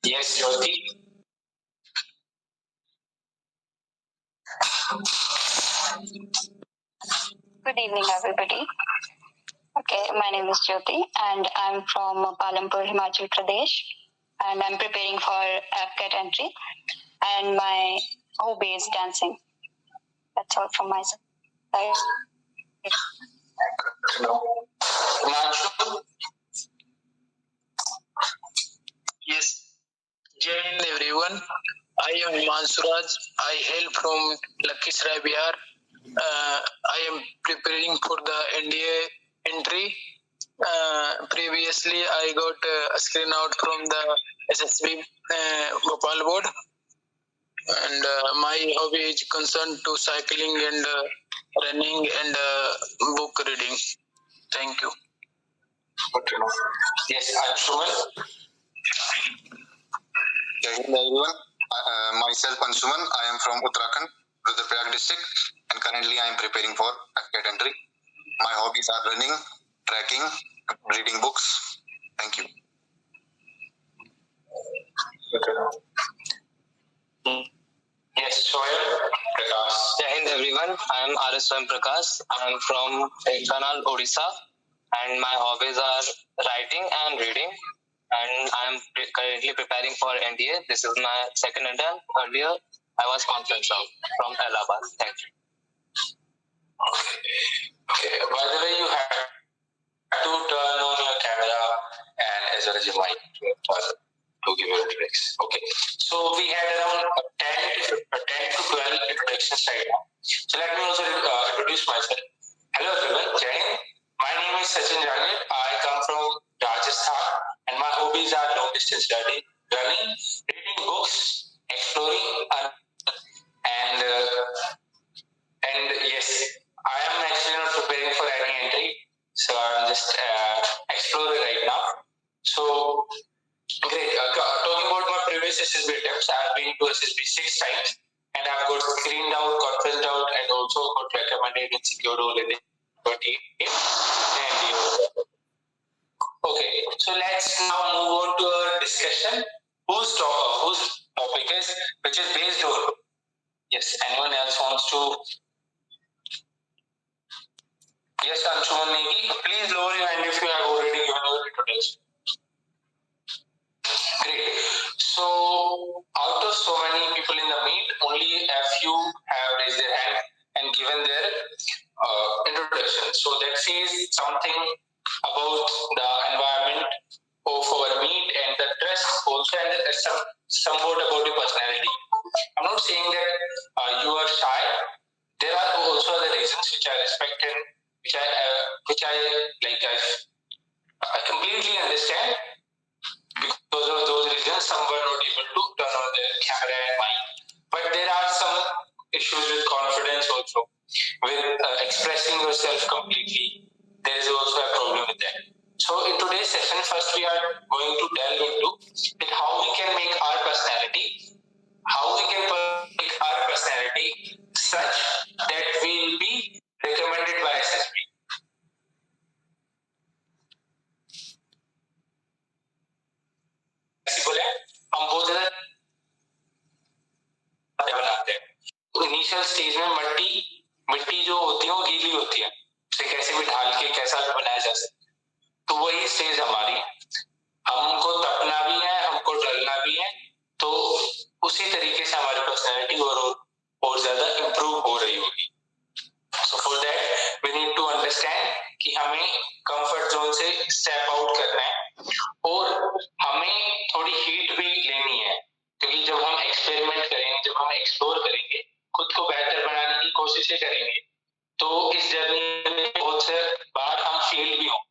Yes, Jyoti. Good evening, everybody. Okay, my name is Jyoti, and I'm from Palampur, Himachal Pradesh, and I'm preparing for AFCAT entry, and my hobby is dancing. That's all from my side. Yes. Jai Hind everyone. I am Mansuraj. I hail from Lakhisrai, Bihar. I am preparing for the NDA entry. Previously, I got a screen out from the SSB Bhopal board, and my hobby is concerned to cycling and running and book reading. Thank you. Yes, Anshuman. Jai Hind everyone. Myself Anshuman. I am from Uttarakhand, Rudraprayag district, and currently I am preparing for AFCAT entry. My hobbies are running, trekking, reading books. Thank you. Yes, Soil Prakash. Jai Hind everyone. I am R.S. Prakash. I am from Dhenthanal, Odisha, and my hobbies are writing and reading. And I am currently preparing for NDA. This is my second attempt. Earlier, I was conference out from Allahabad. Thank you. Okay. By the way, you have to turn on your camera and as well as your mic to give your introduction. Okay. So we had around 10 to 12 introductions right now. So let me also introduce myself. Hello everyone. Jai Hind. My name is Sachin Jagir. I come from Rajasthan, and my hobbies are long distance running, reading books, exploring, and yes, I am actually not preparing for any entry, so I'm just exploring right now. So great. Talking about my previous SSB attempts, I've been to SSB 6 times, and I've got screened out, conferenced out, and also got recommended and secured all in 28. Okay, so let's now move on to our discussion. Whose topic is, which is based on. Yes, anyone else wants to? Yes, Anshuman Negi, please lower your hand if you have already given your introduction. Great. So, out of so many people in the meet, only a few have raised their hand and given their introduction. So, that says something about the environment of our meet and the dress also, and somewhat about your personality. I'm not saying that you are shy. There are also other reasons which I respect and which I like. I completely understand. Because of those reasons, some were not able to turn on their camera and mic. But there are some issues with confidence also, with expressing yourself completely. There is also a problem with that. So in today's session, first we are going to delve into how we can make our personality such that we will be recommended by SSB. हम बहुत ज्यादा बनाते हैं। तो initial stage में मिट्टी जो होती है वो गीली होती है, उसे कैसे भी ढाल के कैसा भी बनाया जा सकता है। तो वही स्टेज हमारी, हमको तपना भी है, हमको डलना भी है, तो उसी तरीके से हमारी पर्सनैलिटी और ज्यादा इम्प्रूव हो रही होगी। So for that we need to understand कि हमें कंफर्ट जोन से स्टेप आउट करना है और हमें थोड़ी हीट भी लेनी है, क्योंकि जब हम एक्सपेरिमेंट करेंगे, जब हम एक्सप्लोर करेंगे, खुद को बेहतर बनाने की कोशिशें करेंगे, तो इस जर्नी में बहुत से बार हम फेल भी हों,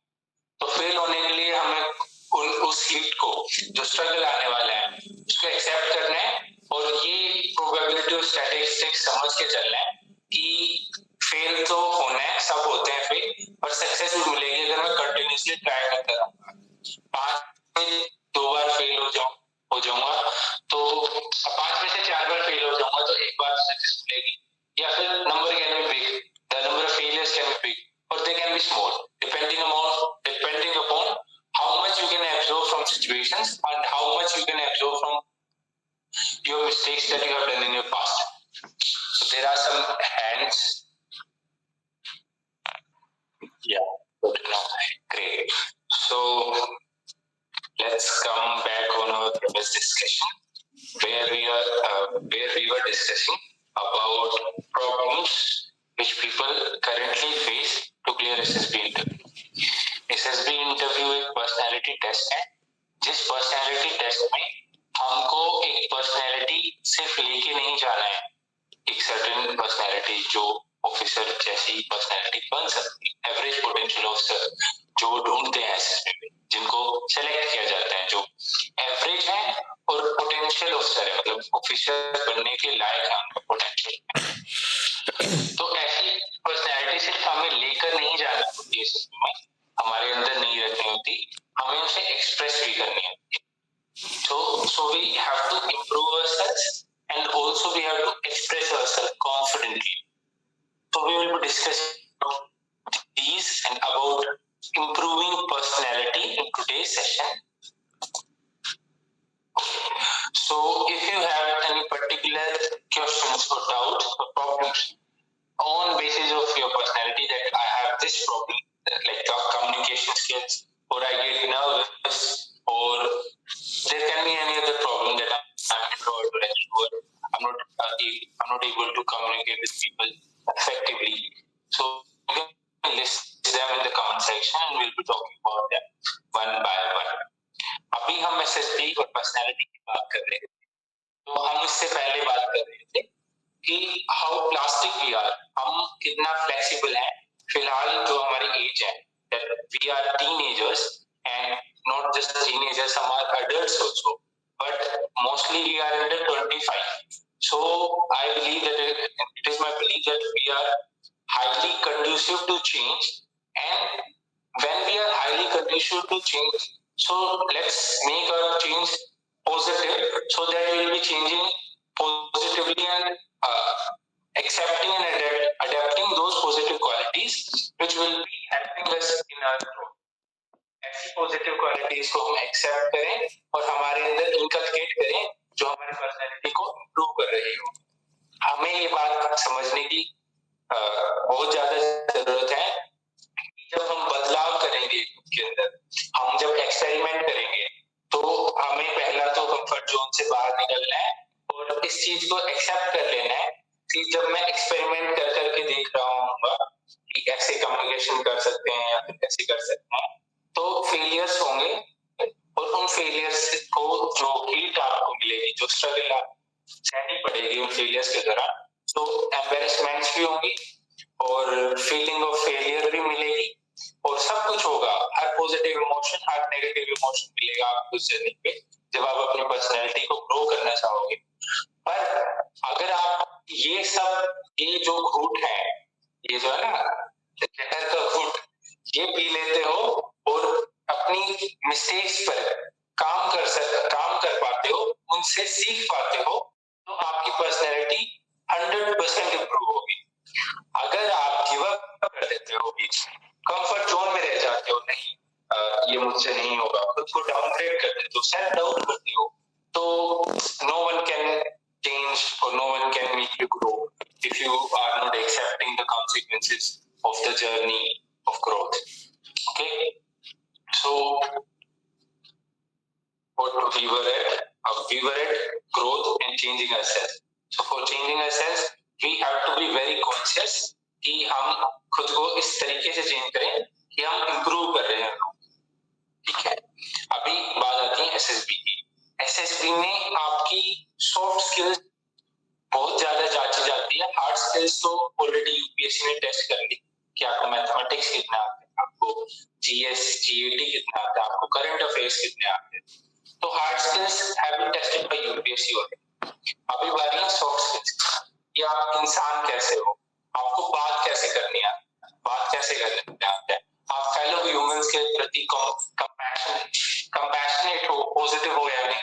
तो फेल होने के लिए हमें उस हीट को, जो स्ट्रगल आने वाला है, उसको एक्सेप्ट करना है और ये प्रोबेबिलिटी और स्टैटिस्टिक्स समझ के चलना है कि फेल तो होना है, सब होते हैं फेल, पर सक्सेस भी मिलेगी अगर मैं कंटिन्यूसली ट्राई करता रहूंगा। 5 में 2 बार फेल हो जाऊंगा तो 5 में से 4 बार फेल हो जाऊंगा तो एक बार सक्सेस मिलेगी, या फिर number can be big, the number of failures can be big और they can be small, depending upon how much you can absorb from situations and how much you can absorb from your mistakes that you have done in your past. So there are some hands. Yeah, good enough. Great. So let's come back on our previous discussion where we were discussing about problems which people currently face to clear SSB interview. SSB interview एक personality test है जिस personality test में हमको एक personality सिर्फ लेके नहीं जाना है, एक सर्टेन पर्सनैलिटी जो ऑफिसर जैसी पर्सनैलिटी बन सकती है, एवरेज पोटेंशियल ऑफिसर जो ढूंढते हैं एसएसबी में, जिनको सेलेक्ट किया जाता है, जो एवरेज है और पोटेंशियल ऑफिसर है, मतलब ऑफिसर बनने के लायक है, उनका पोटेंशियल। तो ऐसी पर्सनैलिटी सिर्फ हमें लेकर नहीं जाना होती है एसएसबी में, हमारे अंदर नहीं रखनी होती, हमें उसे एक्सप्रेस भी करनी होती है। So we have to improve ourselves and also we have to express ourselves confidently. So we will be discussing about these and about improving personality in today's session. So if you have any particular questions or doubts or problems on basis of your personality, that I have this problem, like communication skills, or I get nervous, or there can be any other problem that I'm introvert or extrovert, I'm not able to communicate with people effectively. So you can list them in the comment section and we'll be talking about them one by one. अभी हम SSB और personality की बात कर रहे थे, तो हम इससे पहले बात कर रहे थे कि हाउ प्लास्टिक वी आर, हम कितना फ्लेक्सिबल हैं। फिलहाल जो हमारी एज है, we are teenagers and not just teenagers, हम are adults also, but mostly we are under 25. So I believe that it is my belief that we are highly conducive to change, and when we are highly conducive to change, so let's make our change positive so that we will be changing positively and accepting and adapting those positive qualities which will be helping us in our growth. ऐसी positive qualities को हम accept करें और हमारे अंदर inculcate करें जो हमारी पर्सनैलिटी को इम्प्रूव कर रही हो। हमें ये बात समझने की बहुत ज्यादा जरूरत है कि जब हम बदलाव करेंगे खुद के अंदर, हम जब एक्सपेरिमेंट करेंगे, तो हमें पहला तो कंफर्ट जोन से बाहर निकलना है और इस चीज को एक्सेप्ट कर लेना है कि जब मैं एक्सपेरिमेंट कर करके देख रहा हूँ कि कैसे कम्युनिकेशन कर सकते हैं या फिर कैसे कर सकते हैं, तो फेलियर्स होंगे और उन फेलियर्स को जो हीट आपको मिलेगी, जो स्ट्रगल आप सहनी पड़ेगी उन फेलियर्स के दौरान, तो एम्बैरेसमेंट्स भी होंगी और फीलिंग ऑफ फेलियर भी मिलेगी और सब कुछ होगा। हर पॉजिटिव इमोशन, हर नेगेटिव इमोशन मिलेगा आपको इस जर्नी पे जब आप अपनी पर्सनैलिटी को ग्रो करना चाहोगे। पर अगर आप ये जो घूट है, ये जो है ना जहर का घूट, ये पी लेते हो और अपनी मिस्टेक्स पर काम कर पाते हो, उनसे सीख पाते हो, तो आपकी पर्सनैलिटी 100% इम्प्रूव होगी। अगर आप गिव अप कर देते हो, कंफर्ट जोन में रह जाते हो, नहीं ये मुझसे नहीं होगा, खुद को डाउनग्रेड कर देते हो, सेल्फ डाउट करते हो, तो no one can change or no one can make you grow if you are not accepting the consequences of the journey of growth. Okay, so what we were at growth and changing ourselves. So for changing ourselves we have to be very conscious कि हम खुद को इस तरीके से change करें कि हम इम्प्रूव कर रहे हैं। ठीक है, अभी बात आती है एसएसबी की। एसएसबी में आपकी सॉफ्ट स्किल्स बहुत ज्यादा जांची जाती है, हार्ड स्किल्स तो ऑलरेडी यूपीएससी ने टेस्ट कर ली कि आपको मैथमेटिक्स कितना आता है, आपको जीएस जीएटी कितना आता है, आपको करंट अफेयर्स कितने आते हैं, तो hard skills have been tested by UPSC already. अभी बारी है सॉफ्ट स्किल्स कि आप इंसान कैसे हो, आपको बात कैसे करनी है, बात कैसे करनी आते हैं, आप फेलो ह्यूमंस के प्रति कंपैशनेट हो, पॉजिटिव हो या नहीं,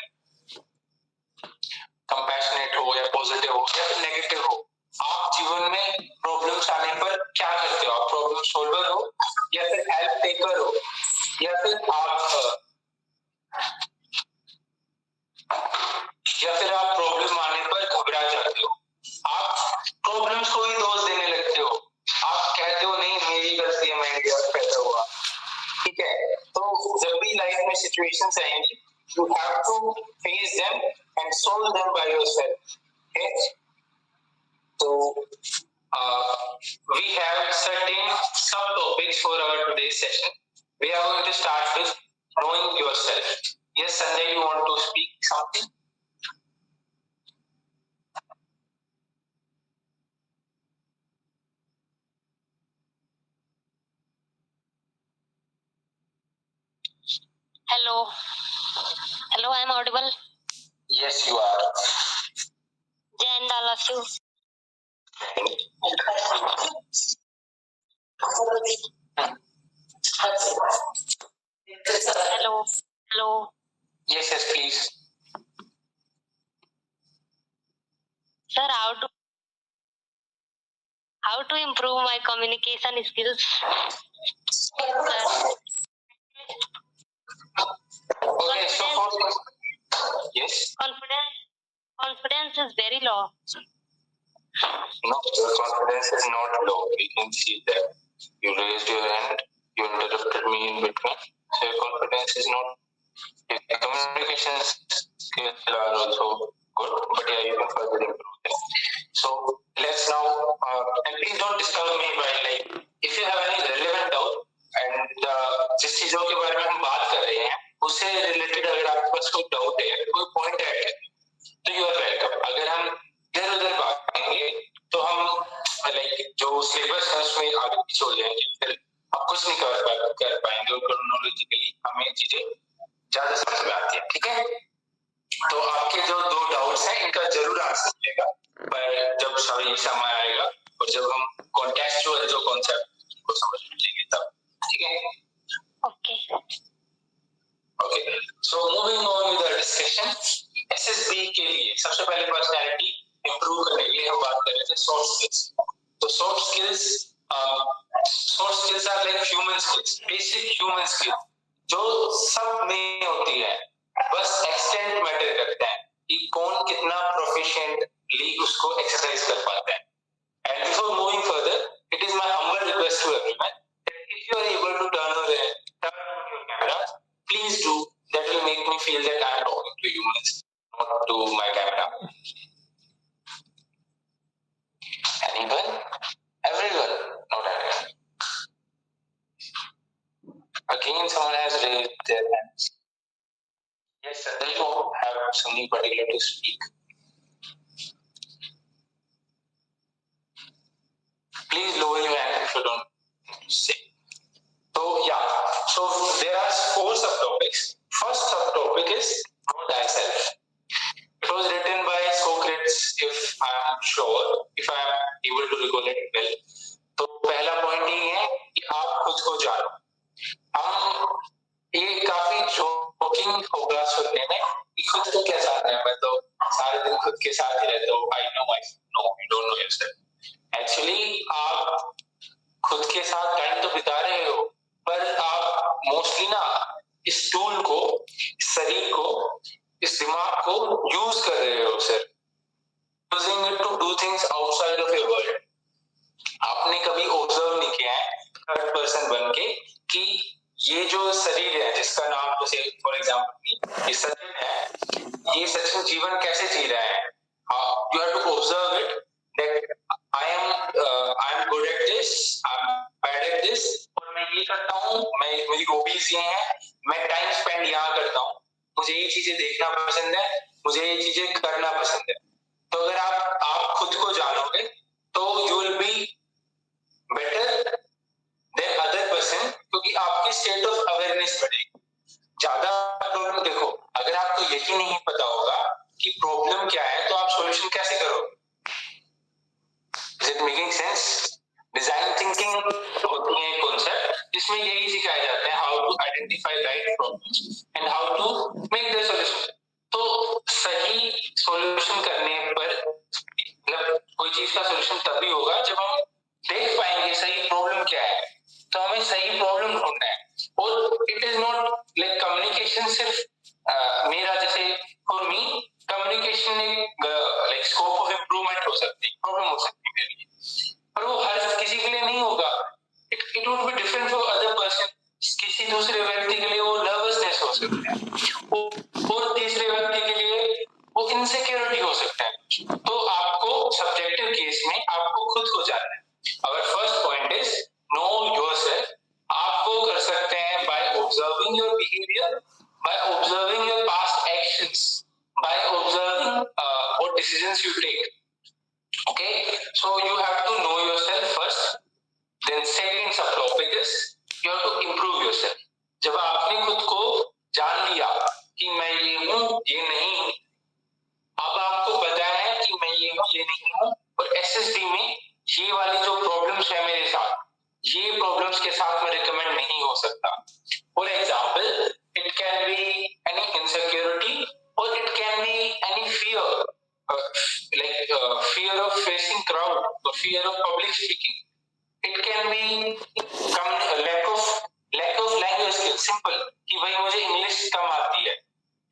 कंपैशनेट हो या पॉजिटिव हो या फिर नेगेटिव हो, आप जीवन में प्रॉब्लम्स आने पर क्या करते हो, आप प्रॉब्लम सॉल्वर हो या फिर हेल्प टेकर हो या फिर आप या फिर आप प्रॉब्लम आने पर घबरा जाते हो, आप प्रॉब्लम्स को ही दोष देने लगते हो, आप कहते हो नहीं मेरी गलती है, मैं इंडिया में पैदा हुआ, ठीक है। तो जब भी लाइफ में सिचुएशंस आएंगी, you have to face them and solve them by yourself. Okay? So we have certain subtopics for our today's session. We are going to start with knowing yourself. Yes, Sanjay, you want to speak something? Hello, I'm audible. Yes, you are. Jai and all of you. Hello. Yes, please. Sir, how to improve my communication skills? Sir, Okay, so yes. confidence is very low. No, your confidence is not low. We can see that. You raised your hand, you interrupted me in between. So your confidence is not. Your communication skills are also good, but yeah, you can further improve them. So let's now, and please don't disturb me by like, if you have any relevant doubt and जिस चीजों के बारे में हम बात कर रहे हैं उससे रिलेटेड अगर आपके पास कोई डाउट है, कोई पॉइंट है, तो यू आर वेलकम. अगर हम इधर उधर भागेंगे तो हम लाइक जो सिलेबस है उसमें आगे पीछे हो जाएंगे, फिर हम कुछ नहीं कर पाएंगे और क्रोनोलॉजिकली हमें चीजें ज्यादा समझ में आती है. ठीक है, तो आपके जो दो डाउट्स हैं इनका जरूर आंसर मिलेगा पर जब सही समय आएगा और जब हम कॉन्टेक्चुअल जो कॉन्सेप्ट को समझ लेंगे तब. ठीक है, okay. So moving on with the discussion, SSB के लिए सबसे पहले पर्सनालिटी इंप्रूव करने के लिए हम बात कर रहे थे सॉफ्ट स्किल्स. तो soft skills are like human skills, basic human skills जो सब में होती है, बस एक्सटेंट मैटर करता है कि कौन कितना प्रोफिशिएंटली उसको एक्सरसाइज कर पाता है. And before moving further, it is my humble request to everyone that if you are able to turn on your camera, please do. That will make me feel that I am talking to humans, not to my camera. Anyone? Everyone? Not everyone. Again, someone has raised their hands. Yes, sir. They don't have something particular to speak. Please lower your hand if you don't say. So yeah, so there are 4 subtopics. First subtopic is know thyself. It was written by Socrates, if I am sure, if I am able to recall it well. तो पहला point ये है कि आप खुद को जानो. हम ये काफी जोकिंग होगा सुनने में कि खुद को क्या जानना है, मैं तो सारे दिन खुद के साथ ही रहता हूँ. I know myself. No, you don't know yourself. Actually आप खुद के साथ टाइम तो बिता रहे हो पर आप मोस्टली ना इस टूल को, इस शरीर को, इस दिमाग को यूज कर रहे हो sir, using it to do things outside of your world. आपने कभी ऑब्जर्व नहीं किया है थर्ड पर्सन बन के कि ये जो शरीर है जिसका नाम जैसे फॉर एग्जाम्पल ये सचिन है, ये सचिन जीवन कैसे जी रहा है. You have to observe it that I am good at this, I am bad at this, और मैं ये करता हूँ, मैं मेरी हॉबीज ये हैं, मैं टाइम स्पेंड यहाँ करता हूँ, मुझे ये चीजें देखना पसंद है, मुझे ये चीजें करना पसंद है. तो अगर आप खुद को जानोगे तो you will be better than other person, क्योंकि आपकी स्टेट ऑफ अवेयरनेस बढ़ेगी. ज्यादा प्रॉब्लम देखो, अगर आपको यही नहीं पता होगा कि प्रॉब्लम क्या है तो आप सॉल्यूशन कैसे करोगे. Is it making sense? Design thinking होती है एक कॉन्सेप्ट जिसमें यही सिखाया जाता है how to identify right problems and how to make the solution. तो सही सॉल्यूशन करने पर मतलब कोई चीज का सॉल्यूशन तभी होगा जब हम देख पाएंगे सही प्रॉब्लम क्या है. तो हमें सही प्रॉब्लम ढूंढना है और it is not like communication सिर्फ मेरा जैसे फॉर मी कम्युनिकेशन एक लाइक स्कोप ऑफ इम्प्रूवमेंट हो सकती है, प्रॉब्लम हो सकती है मेरे लिए, पर वो हर किसी के लिए नहीं होगा। It would be different for other person. किसी दूसरे व्यक्ति के लिए वो नर्वसनेस हो सकता है, और तीसरे व्यक्ति के लिए वो इनसिक्योरिटी हो सकता है। तो आपको सब्जेक्टिव केस में आपको खुद को जानना है। Our first point is no yourself. आप वो कर सकते हैं by observing your behaviour, by observing your past actions, by observing what decisions you take. Okay, so you have to know yourself first. Then second sub topic is you have to improve yourself. जब आपने खुद को जान लिया कि मैं ये हूँ ये नहीं हूँ, अब आपको पता है कि मैं ये हूँ ये नहीं हूँ, और एसएसडी में ये वाली जो प्रॉब्लम्स है मेरे साथ, ये प्रॉब्लम्स के साथ मैं रिकमेंड नहीं हो सकता। For example, it can be any insecurity or it can be any fear, fear of facing crowd or fear of public speaking. It can be lack of language skills, simple कि भाई मुझे English कम आती है,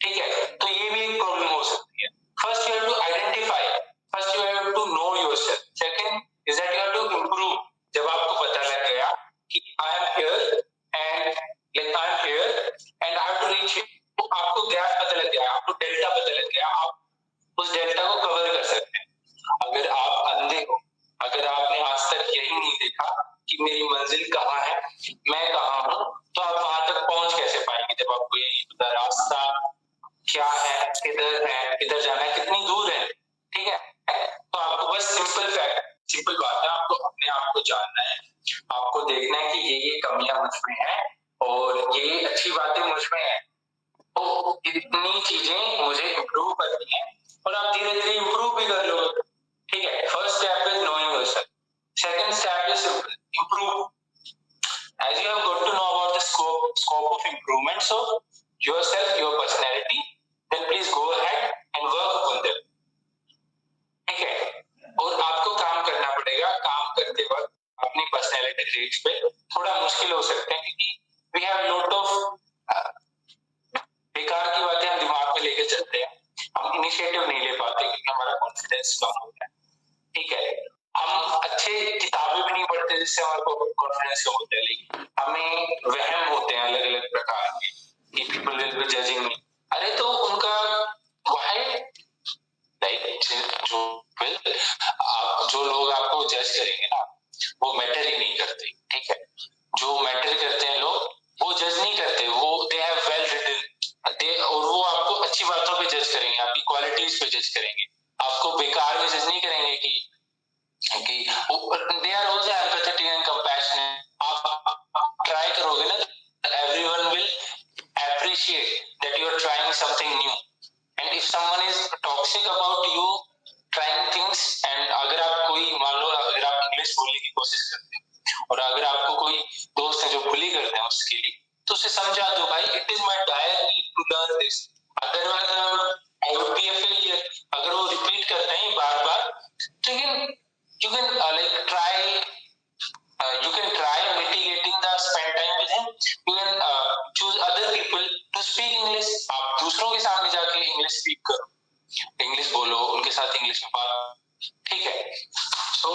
ठीक है, तो ये भी एक प्रॉब्लम हो सकती है। First you have to identify, first you have to know yourself, second is that you have to improve. जब आपको पता लग गया कि I am here and I am here and I have to reach it, तो आपको gap पता लग गया, आपको डेल्टा पता लग गया, आप उस डेल्टा को कवर कर सकते हैं। अगर आप अंधे हो, अगर आपने आज तक यही नहीं देखा कि मेरी मंजिल कहाँ है, मैं कहाँ हूँ, तो आप वहां तक पहुंच कैसे पाएंगे जब आपको ये पता रास्ता क्या है, किधर जाना है, कितनी दूर है, ठीक है। तो आपको बस सिंपल बात है, आपको अपने आप को जानना है, आपको देखना है कि ये कमियां मुझ में है और ये अच्छी बातें मुझ में है, तो इतनी चीजें मुझे इम्प्रूव करनी है, और आप धीरे धीरे इम्प्रूव भी कर लो, ठीक है। First step is knowing yourself, second step is improve. As you have got to know about the scope of improvements of yourself, your personality, then please go ahead and work on them, ठीक है। और आपको काम करना पड़ेगा, काम करते वक्त अपनी पर्सनैलिटी ट्रेट्स पे थोड़ा मुश्किल हो सकते हैं, क्योंकि वी हैव लॉट ऑफ बेकार की बातें हम दिमाग में लेके चलते हैं, हम इनिशिएटिव नहीं ले पाते क्योंकि हमारा कॉन्फिडेंस कम होता है, ठीक है। हम अच्छे किताबें भी नहीं पढ़ते जिससे हमारा कॉन्फिडेंस कम होता है, लेकिन हमें वहम होते हैं अलग अलग प्रकार के कि people will be judging me. अरे तो उनका जो लोग आपको जज करेंगे ना, वो मैटर ही नहीं करते, ठीक है। जो मैटर करते हैं लोग, वो जज नहीं करते, वो दे हैव वेल रिटन, और वो आपको अच्छी बातों पे जज करेंगे, आपकी क्वालिटीज पे जज करेंगे, आपको बेकार में जज नहीं करेंगे कि they are also empathetic and compassionate. आप ट्राई करोगे ना, everyone will appreciate that you are trying something new, and if someone is toxic about you trying things, and अगर आप कोई मान लो अगर आप इंग्लिश बोलने की कोशिश करते हैं और अगर आपको कोई दोस्त है जो बुली करते हैं उसके लिए, तो उसे समझा दो भाई it is my dire need to learn this, otherwise I would be a failure. अगर वो रिपीट करते हैं बार बार, तो you can you can try mitigating the spend time with him. You can choose other people to speak English. आप दूसरों के सामने जाके इंग्लिश स्पीक करो, इंग्लिश बोलो, उनके साथ इंग्लिश में बात, ठीक है। So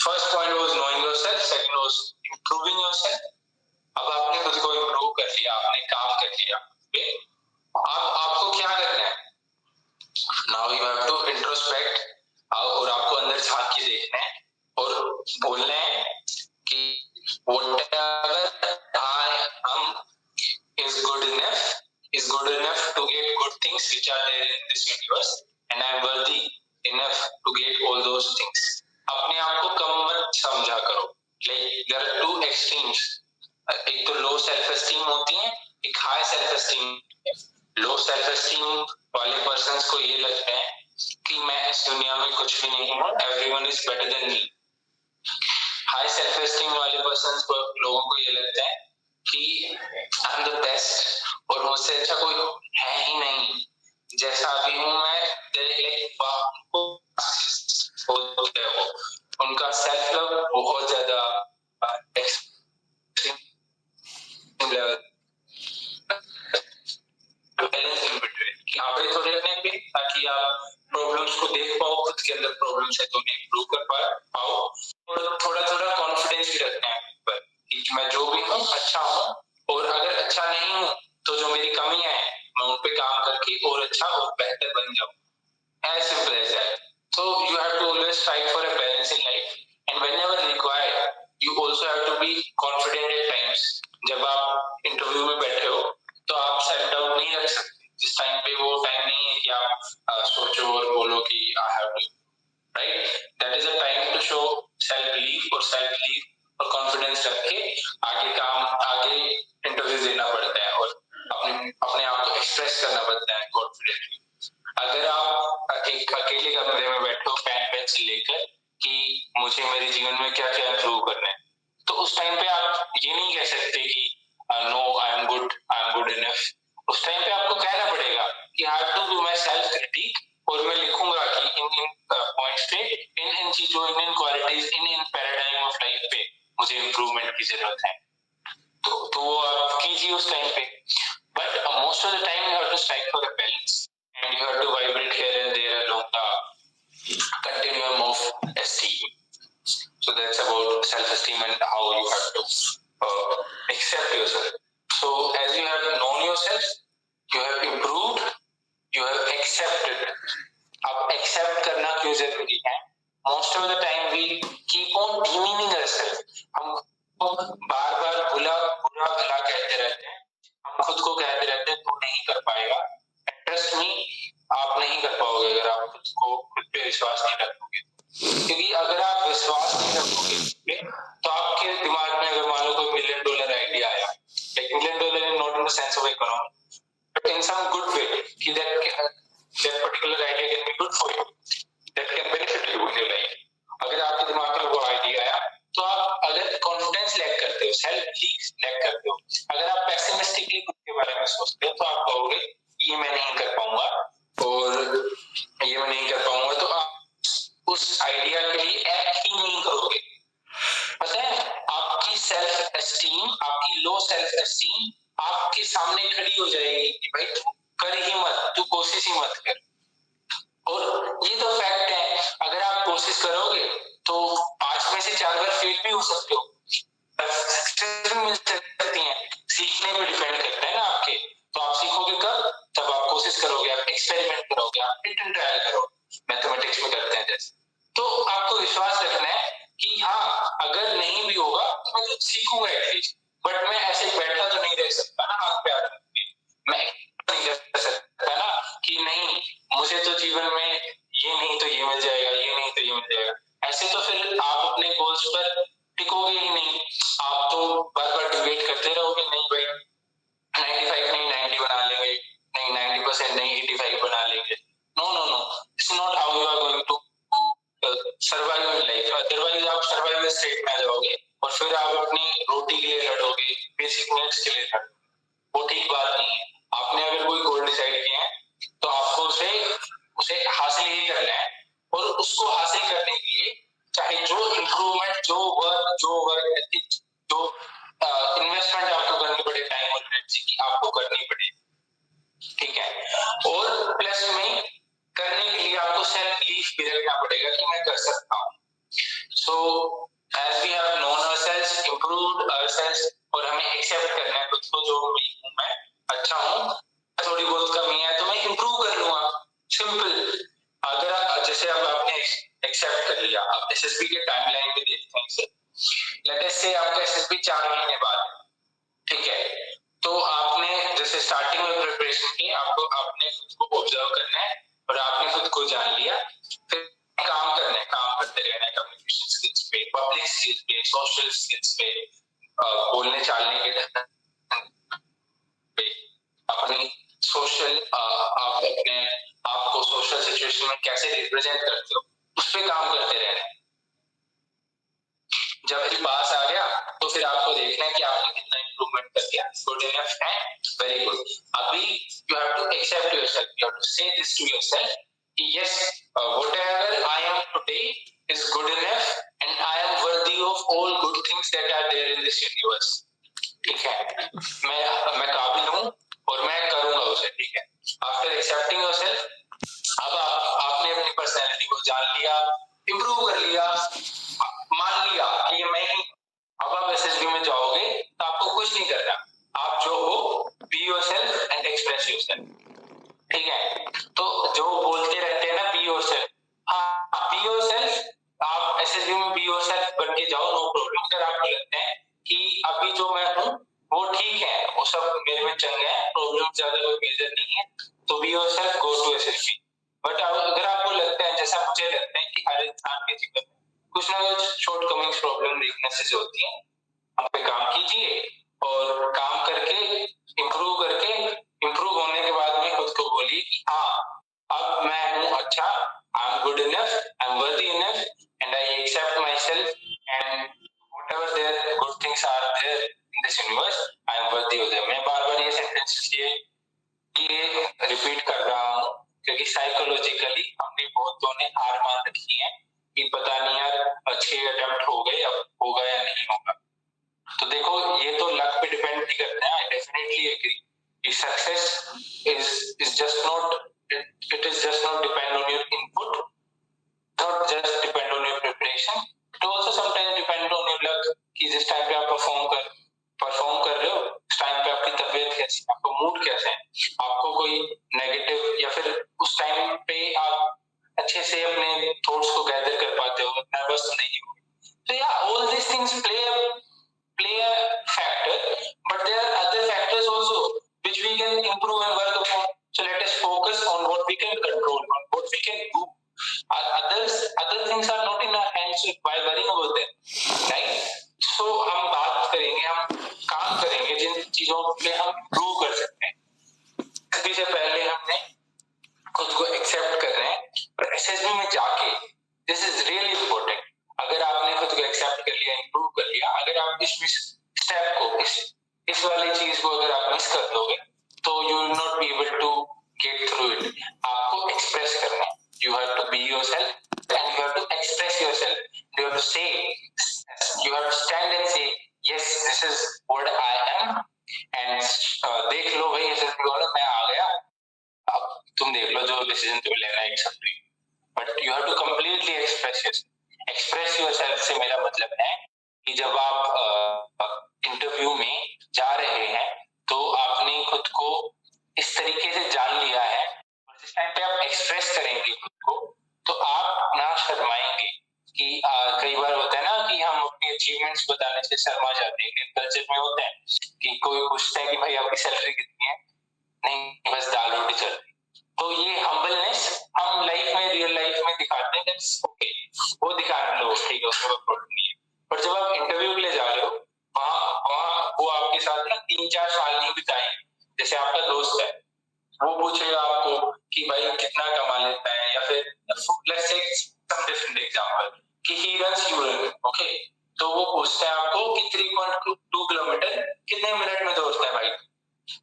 first point was knowing yourself, second was improving yourself. अब आपने खुद को इम्प्रूव कर लिया, आपने काम कर लिया, अब आपको क्या करना है? Now you have to introspect, और आपको अंदर झांक के देखना है और बोलना है कि whatever I am is good enough to get good things which are there in this universe, and I am worthy enough to get all those things. अपने आप को कम मत समझा करो, like there are two extremes, एक तो low self esteem होती है, एक high self esteem. Low self esteem वाले पर्सन्स को ये लगता है कि मैं इस दुनिया में कुछ भी नहीं हूँ, everyone is better than me. High self esteem वाले पर्सन्स को, लोगों को ये लगता है कि आई एम द बेस्ट और मुझसे अच्छा कोई है ही नहीं, जैसा भी हूँ मैं, उनका सेल्फ लव बहुत ज्यादा लेवल, बैलेंस इन बिटवीन, कि आप थोड़े अपने टाइम पे, ताकि आप प्रॉब्लम्स को देख पाओ, खुद के अंदर प्रॉब्लम्स है तो उन्हें इम्प्रूव कर पाओ, और थोड़ा थोड़ा कॉन्फिडेंस भी रखना है पर कि मैं जो भी हूँ अच्छा हूँ, और अगर अच्छा नहीं हूँ तो जो मेरी कमियां हैं मैं उन पे काम करके और अच्छा और बेहतर बन जाऊँ. As simple as that. So you have to always strive for a balance in life, and whenever required, you also have to be confident at times. जब आप इंटरव्यू में बैठे हो तो आप सेल्फ डाउट नहीं रख सकते. जिस टाइम पे वो टाइम नहीं है कि आप सोचो और बोलो कि I have to, right? That is a time to show self belief, और कॉन्फिडेंस रख के आगे इंटरव्यू देना पड़ता है और अपने आप को एक्सप्रेस करना पड़ता है कॉन्फिडेंटली. अगर आप एक अकेले कमरे में बैठो पेन पेंसिल लेकर कि मुझे मेरे जीवन में क्या क्या इम्प्रूव करना है, तो उस टाइम पे आप ये नहीं कह सकते कि no I am good enough. उस टाइम पे आपको कहना पड़ेगा कि I have to do my self critic, और मैं लिखूंगा कि इन पॉइंट्स पे, इन चीजों, इन क्वालिटीज, इन पैराडाइम ऑफ लाइफ पे मुझे इम्प्रूवमेंट की जरूरत है. तो वो आप कीजिए उस टाइम पे. But most of the time you have to strike for a balance, and you have to vibrate here and there along the continuum of esteem. So that's about self-esteem and how you have to accept yourself. So as you have known yourself, you have improved, you have accepted. अब accept करना क्यों जरूरी है? Most of the time we keep on demeaning ourselves. हम बार-बार बुरा भला कहते रहते हैं. हम खुद को कहते रहते हैं तू नहीं कर पाएगा. ट्रस्ट मी, आप नहीं कर पाओगे अगर आप खुद पे विश्वास नहीं रखोगे. क्योंकि अगर आप विश्वास नहीं रखोगे तो आपके दिमाग में अगर मान लो कोई $1 million आइडिया आया, like $1 million in not in the sense of economy, but in some good way, कि that particular idea can be good for you, that can benefit you in your life. अगर आपके दिमाग में वो idea आया तो आप अगर कॉन्फिडेंस लैक करते हो, सेल्फ बिलीफ लैक करते हो, अगर आप पेसिमिस्टिकली खुद के बारे में सोचते हो तो आप कहोगे ये मैं नहीं कर पाऊंगा और ये मैं नहीं कर पाऊंगा, तो आप उस आइडिया के लिए एक्ट ही नहीं करोगे. पता है, आपकी सेल्फ एस्टीम, आपकी लो सेल्फ एस्टीम आपके सामने खड़ी हो जाएगी कि भाई तू कर ही मत, तू कोशिश ही मत कर. और ये तो फैक्ट है, अगर आप कोशिश करोगे तो 5 में से 4 बार फेल भी हो सकते हो, मिल सकती है. सीखने पे डिपेंड करता है ना आपके. तो आप सीखोगे कब? तब आप कोशिश करोगे, आप एक्सपेरिमेंट करोगे, आप हिट एंड ट्रायल करोगे, मैथमेटिक्स में करते हैं जैसे. तो आपको विश्वास रखना है कि हाँ अगर नहीं भी होगा तो मैं तो सीखूंगा एटलीस्ट, बट मैं ऐसे बैठा तो नहीं रह सकता ना हाथ पे हाथ रख के. मैं नहीं कर सकता ना कि नहीं मुझे तो जीवन में ये नहीं तो ये मिल जाएगा, ये नहीं तो ये मिल जाएगा. ऐसे तो फिर आप अपने गोल्स पर टिकोगे ही नहीं. आप तो बार बार डिबेट करते रहोगे, नहीं भाई 95 नहीं 90 बना लेंगे, नहीं 90% नहीं 85 बना लेंगे. No no no, this is not how you are going to survive in life. Otherwise आप सर्वाइवल स्टेट में आ जाओगे और फिर आप अपनी रोटी के लिए लड़ोगे, बेसिक नीड्स के लिए लड़ोगे. वो ठीक बात नहीं है. आपने अगर कोई गोल डिसाइड किया है तो आपको उसे हासिल ही करना है, और उसको हासिल करने के लिए चाहे जो इम्प्रूवमेंट, जो वर्क एथिक, जो इन्वेस्टमेंट आपको करनी पड़े टाइम और एनर्जी की, आपको करनी पड़े. ठीक है. और प्लस में करने के लिए आपको सेल्फ बिलीफ भी रखना पड़ेगा कि मैं कर सकता हूँ. So as we have known ourselves, improved ourselves, और हमें एक्सेप्ट करना है खुद को, जो भी हूँ मैं अच्छा हूँ, थोड़ी बहुत कमी है तो मैं इम्प्रूव कर लूंगा. सिंपल. अगर आप जैसे अब आपने एक्सेप्ट कर लिया, आप एसएसबी के टाइमलाइन में देखते हैं, लेट अस से आपका एसएसबी 4 महीने बाद, ठीक है, तो आपने जैसे स्टार्टिंग में प्रिपरेशन की, आपने खुद को ऑब्जर्व करना है और आपने खुद को जान लिया, फिर काम करना है, काम करते रहना है कम्युनिकेशन स्किल्स पे, पब्लिक स्किल्स पे, सोशल स्किल्स पे, बोलने चालने के पे, अपनी सोशल आप अपने आपको सोशल सिचुएशन में कैसे रिप्रेजेंट करते हो उस पे काम करते रहना है. जब ये पास आ गया तो फिर आपको देखना है कि आपने कितना इंप्रूवमेंट कर दिया. गुड इनफ है, वेरी गुड. अभी you have to accept yourself, you have to say this to yourself कि yes whatever I am today is good enough and I am worthy of all good things that are there in this universe. ठीक है, मैं काबिल हूँ और मैं करूंगा उसे. ठीक है. आफ्टर एक्सेप्टिंग योरसेल्फ मान लिया, इम्प्रूव कर लिया, मान लिया कि मैं ही, अब आप एसएसबी में जाओगे तो आपको कुछ नहीं करना, आप जो हो B yourself and express yourself, ठीक है। तो जो बोलते रहते हैं ना बी योरसेल्फ, हाँ बी योरसेल्फ, आप एसएसबी में बी योरसेल्फ बन के जाओ, नो प्रॉब्लम। अगर आपको लगता है कि अभी जो मैं हूँ वो ठीक है, वो सब मेरे में चंग है, प्रॉब्लम ज्यादा कोई मेजर नहीं है, तो be yourself, go to SSB. But अगर आपको लगता है, जैसा मुझे लगता है कि हर इंसान के जीवन में कुछ ना कुछ शॉर्टकमिंग्स, प्रॉब्लम, वीकनेसेस होती हैं, हम पे काम कीजिए और काम करके इम्प्रूव होने के बाद में खुद को बोलिए कि हाँ अब मैं हूँ अच्छा, I am good enough, I am worthy enough and I accept myself and whatever their good things are there in this universe, I am worthy of them। मैं बार-बार ये सेंटेंसेस ये रिपीट कर रहा हूँ क्योंकि साइकोलॉजिकली हमने बहुतों ने हार मान रखी है कि पता नहीं यार 6 अटेम्प्ट हो गए, अब होगा या नहीं होगा। तो देखो ये तो लक पे डिपेंड नहीं करता है। आई डेफिनेटली एग्री कि success is just not, it is just not depend on your input, not just depend on your preparation, it also sometimes depend on your luck कि जिस टाइम पे आप perform कर रहे हो उस टाइम पे आपकी तबीयत कैसी है, आपका मूड कैसा है, आपको कोई नेगेटिव या फिर उस टाइम पे आप अच्छे से अपने थॉट्स को गैदर कर पाते हो, नर्वस तो नहीं हो। तो या all this things play a factor, but there are other factors also which we can improve and work upon. So let us focus on what we can control, on what we can do. Other things are not in our hands, so why worrying about them, right? So हम बात करेंगे, हम काम करेंगे जिन चीजों पे हम improve कर सकते हैं। इससे पहले हमने खुद को एक्सेप्ट करना है, और एसएसबी में जाके दिस इज रियली इंपॉर्टेंट। अगर आपने खुद को एक्सेप्ट कर लिया, इंप्रूव कर लिया, अगर आप इस स्टेप को, इस वाली चीज को अगर आप मिस कर दोगे तो you will not be able to get through it. आपको एक्सप्रेस करना है, you have to be yourself and you have to express yourself, you have to say, you have to stand and say yes this is what I am, and देख लो भाई SSB वाला मैं आ गया, अब तुम देख लो जो डिसीजन तुम्हें लेना है, accept. But you have to completely express yourself से मेरा मतलब है कि जब आप इंटरव्यू में जा रहे हैं तो आपने खुद को इस तरीके से जान लिया है, और जिस टाइम पे आप एक्सप्रेस करेंगे खुद को तो आप ना शर्माएंगे। कि कई बार होता है ना कि हम अपनी अचीवमेंट्स बताने से शर्मा जाते हैं। इंडियन कल्चर में होता है कि कोई पूछता है कि भाई आपकी सैलरी कितनी है, नहीं बस दाल रोटी चल रही। तो ये हम्बलनेस हम लाइफ में, रियल लाइफ में दिखाते हैं, दैट्स ओके, वो दिखाने लो, ठीक है, उसमें कोई प्रॉब्लम नहीं है। पर जब आप इंटरव्यू के लिए जा रहे हो, वहां वो आपके साथ ना 3-4 साल नहीं बिताए। जैसे आपका दोस्त है, वो पूछेगा आपको कि भाई कितना कमा लेता है, या फिर let's take some different example कि he runs you run, okay, तो वो पूछता है आपको कि 3.2 किलोमीटर कितने मिनट में दौड़ता है भाई,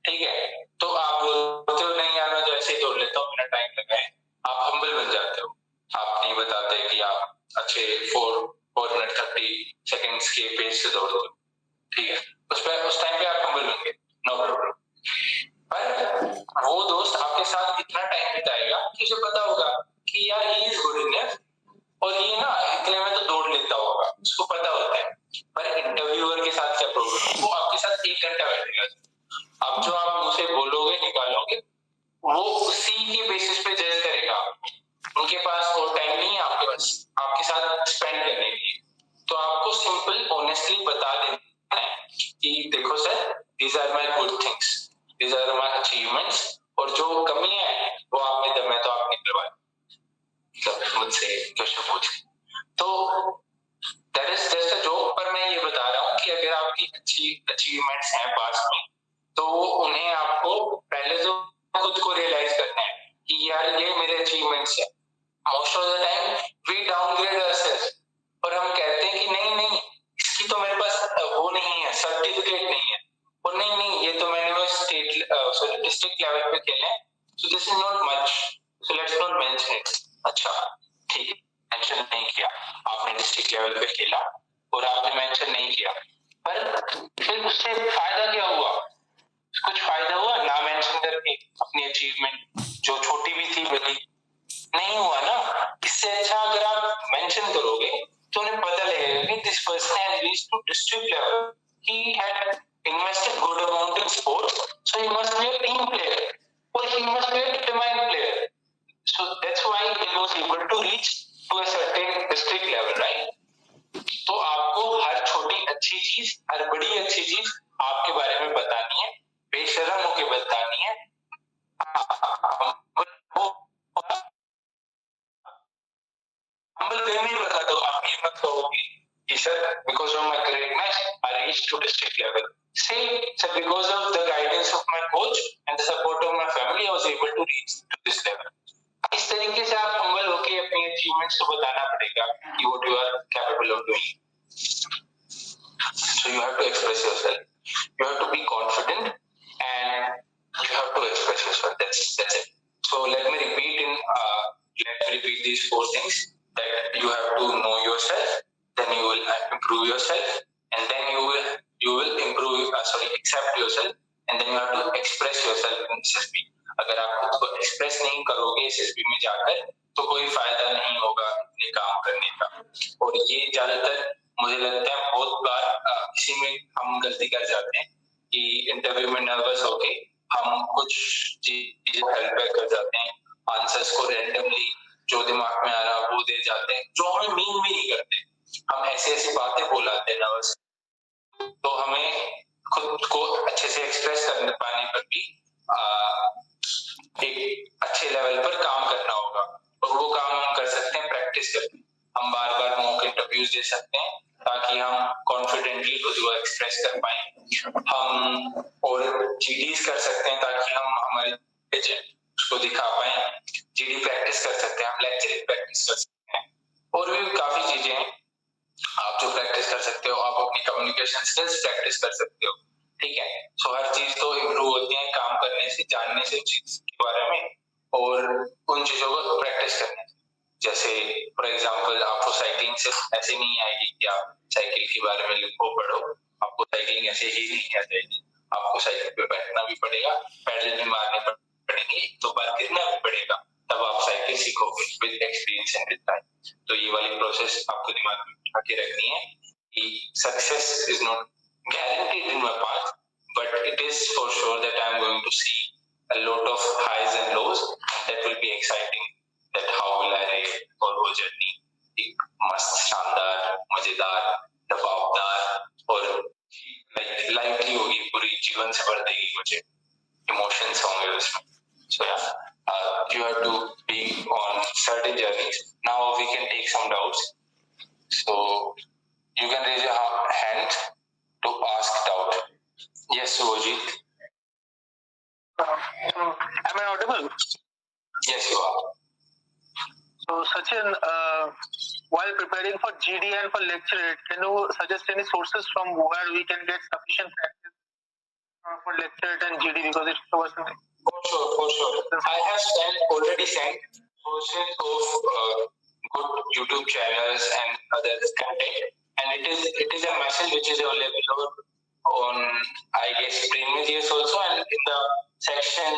ठीक है। तो आप बोलते हो नहीं यार मैं तो ऐसे ही दौड़ लेता हूँ, मेरा टाइम लगा है। आप हम्बल बन जाते हो, आप नहीं बताते कि आप अच्छे 4 मिनट 30 सेकंड्स के पेस से दौड़ते हो, ठीक है। उस टाइम पे आप हम्बल बन गए, नो प्रॉब्लम। पर वो दोस्त आपके साथ कितना टाइम बिताएगा कि उसे पता होगा कि यार ही इज गुड इनफ, और ये ना इतने में तो दौड़ लेता होगा, उसको पता होता है। पर इंटरव्यूअर के साथ क्या प्रॉब्लम, वो आपके साथ 1 घंटा बैठेगा, अब जो आप मुझसे बोलोगे निकालोगे वो उसी के बेसिस पे जज करेगा। उनके पास और टाइम नहीं है आपके पास आपके साथ स्पेंड करने के लिए। तो आपको सिंपल ऑनेस्टली बता देना है कि देखो sir, these are my good things, these are my achievements, और जो कमी है वो आप में दम है तो आप निकलवाए, सब मुझसे क्वेश्चन पूछ। तो that is just a joke, पर मैं ये बता रहा हूँ कि अगर आपकी अच्छी अचीवमेंट्स हैं पास्ट में तो उन्हें आपको पहले तो खुद को रियलाइज करना है कि यार ये मेरे अचीवमेंट्स है। Most of the time we downgrade ourselves, और हम कहते हैं कि नहीं नहीं इसकी तो मेरे पास वो नहीं है, सर्टिफिकेट नहीं है, और नहीं ये तो मैंने स्टेट डिस्ट्रिक्ट लेवल पे खेला है, so this is not much, so let's not mention it. अच्छा ठीक है, मेंशन नहीं किया, आपने डिस्ट्रिक्ट लेवल पे खेला और आपने मेंशन नहीं किया, पर फिर उससे फायदा क्या हुआ? कुछ फायदा हुआ ना मेंशन करके अपनी अचीवमेंट जो छोटी भी थी बड़ी? नहीं हुआ ना। इससे अच्छा अगर डिस्ट्रिक्ट लेवल, राइट? तो आपको हर छोटी अच्छी चीज, हर बड़ी अच्छी चीज आपके बारे में बतानी है, बेशरम होके बतानी है। नहीं बता दो, आप ये मत कहोगे कि sir because of my greatness I reached to district level. Say sir, because of the guidance of my coach and the support of my family I was able to reach to this level. इस तरीके से आप humble होके अपनी achievements को बताना पड़ेगा कि what you are capable of doing. So you have to express yourself. You have to be confident and you have to express yourself. That's it. So let me repeat these 4 things. That you have to know yourself, then you will improve yourself, and then you will accept yourself, and then you have to express yourself in SSB. अगर आप खुद को express नहीं करोगे SSB में जाकर तो कोई फायदा नहीं होगा अपने काम करने का। और ये ज्यादातर मुझे लगता है बहुत बार इसी में हम गलती कर जाते हैं कि इंटरव्यू में नर्वस होके हम कुछ चीजें हेल्प बैक कर जाते हैं, आंसर्स को रैंडमली जो दिमाग में आ रहा वो दे जाते हैं, जो हमें मीन भी नहीं करते। हम ऐसी बातें बोलाते हैं नर्वस, तो हमें खुद को अच्छे से एक्सप्रेस कर पाने पर भी एक अच्छे लेवल पर काम करना होगा। और वो काम हम कर सकते हैं प्रैक्टिस करके। हम बार बार मॉक इंटरव्यूज दे सकते हैं ताकि हम कॉन्फिडेंटली खुद को एक्सप्रेस कर पाए। हम और जीडीज कर सकते हैं ताकि हम हमारे उसको दिखा पाए। जीडी प्रैक्टिस कर सकते हैं, हम लेक्चर प्रैक्टिस कर सकते हैं, और भी काफी चीजें हैं आप जो प्रैक्टिस कर सकते हो। आप अपनी कम्युनिकेशन स्किल्स प्रैक्टिस कर सकते हो, ठीक है। सो हर चीज तो इम्प्रूव होती है काम करने से, जानने से चीज के बारे में और उन चीजों को प्रैक्टिस करने से। जैसे फॉर एग्जांपल आपको साइकिलिंग से ऐसे नहीं आएगी कि आप साइकिल के बारे में लिखो पढ़ो, आपको साइकिलिंग ऐसे ही नहीं आ जाएगी। आपको साइकिल पे बैठना भी पड़ेगा, पैडल भी मारने पड़ेंगे, तो बार गिरना भी पड़ेगा, तब आप साइकिल सीखोगे with experience and with time. तो ये वाली प्रोसेस आपको दिमाग में बिठा के रखनी है कि success is not guaranteed in my path, but it is for sure that I am going to see a lot of highs and lows, and that will be exciting. That how will I react for वो journey? एक मस्त, शानदार, मजेदार, दबावदार और lively होगी, पूरी जीवन से भर देगी मुझे, इमोशंस होंगे उसमें। So yeah, you have to be on certain journeys. Now we can take some doubts. So you can raise your hand to ask doubt. Yes, Sujit. Am I audible? Yes, you are. So, Sachin, while preparing for GD and for lecture, can you suggest any sources from where we can get sufficient practice for lecture and GD, because it's so much? For sure. I have already sent sources of good YouTube channels and other content, and it is a message which is available on I guess Premium also, and in the section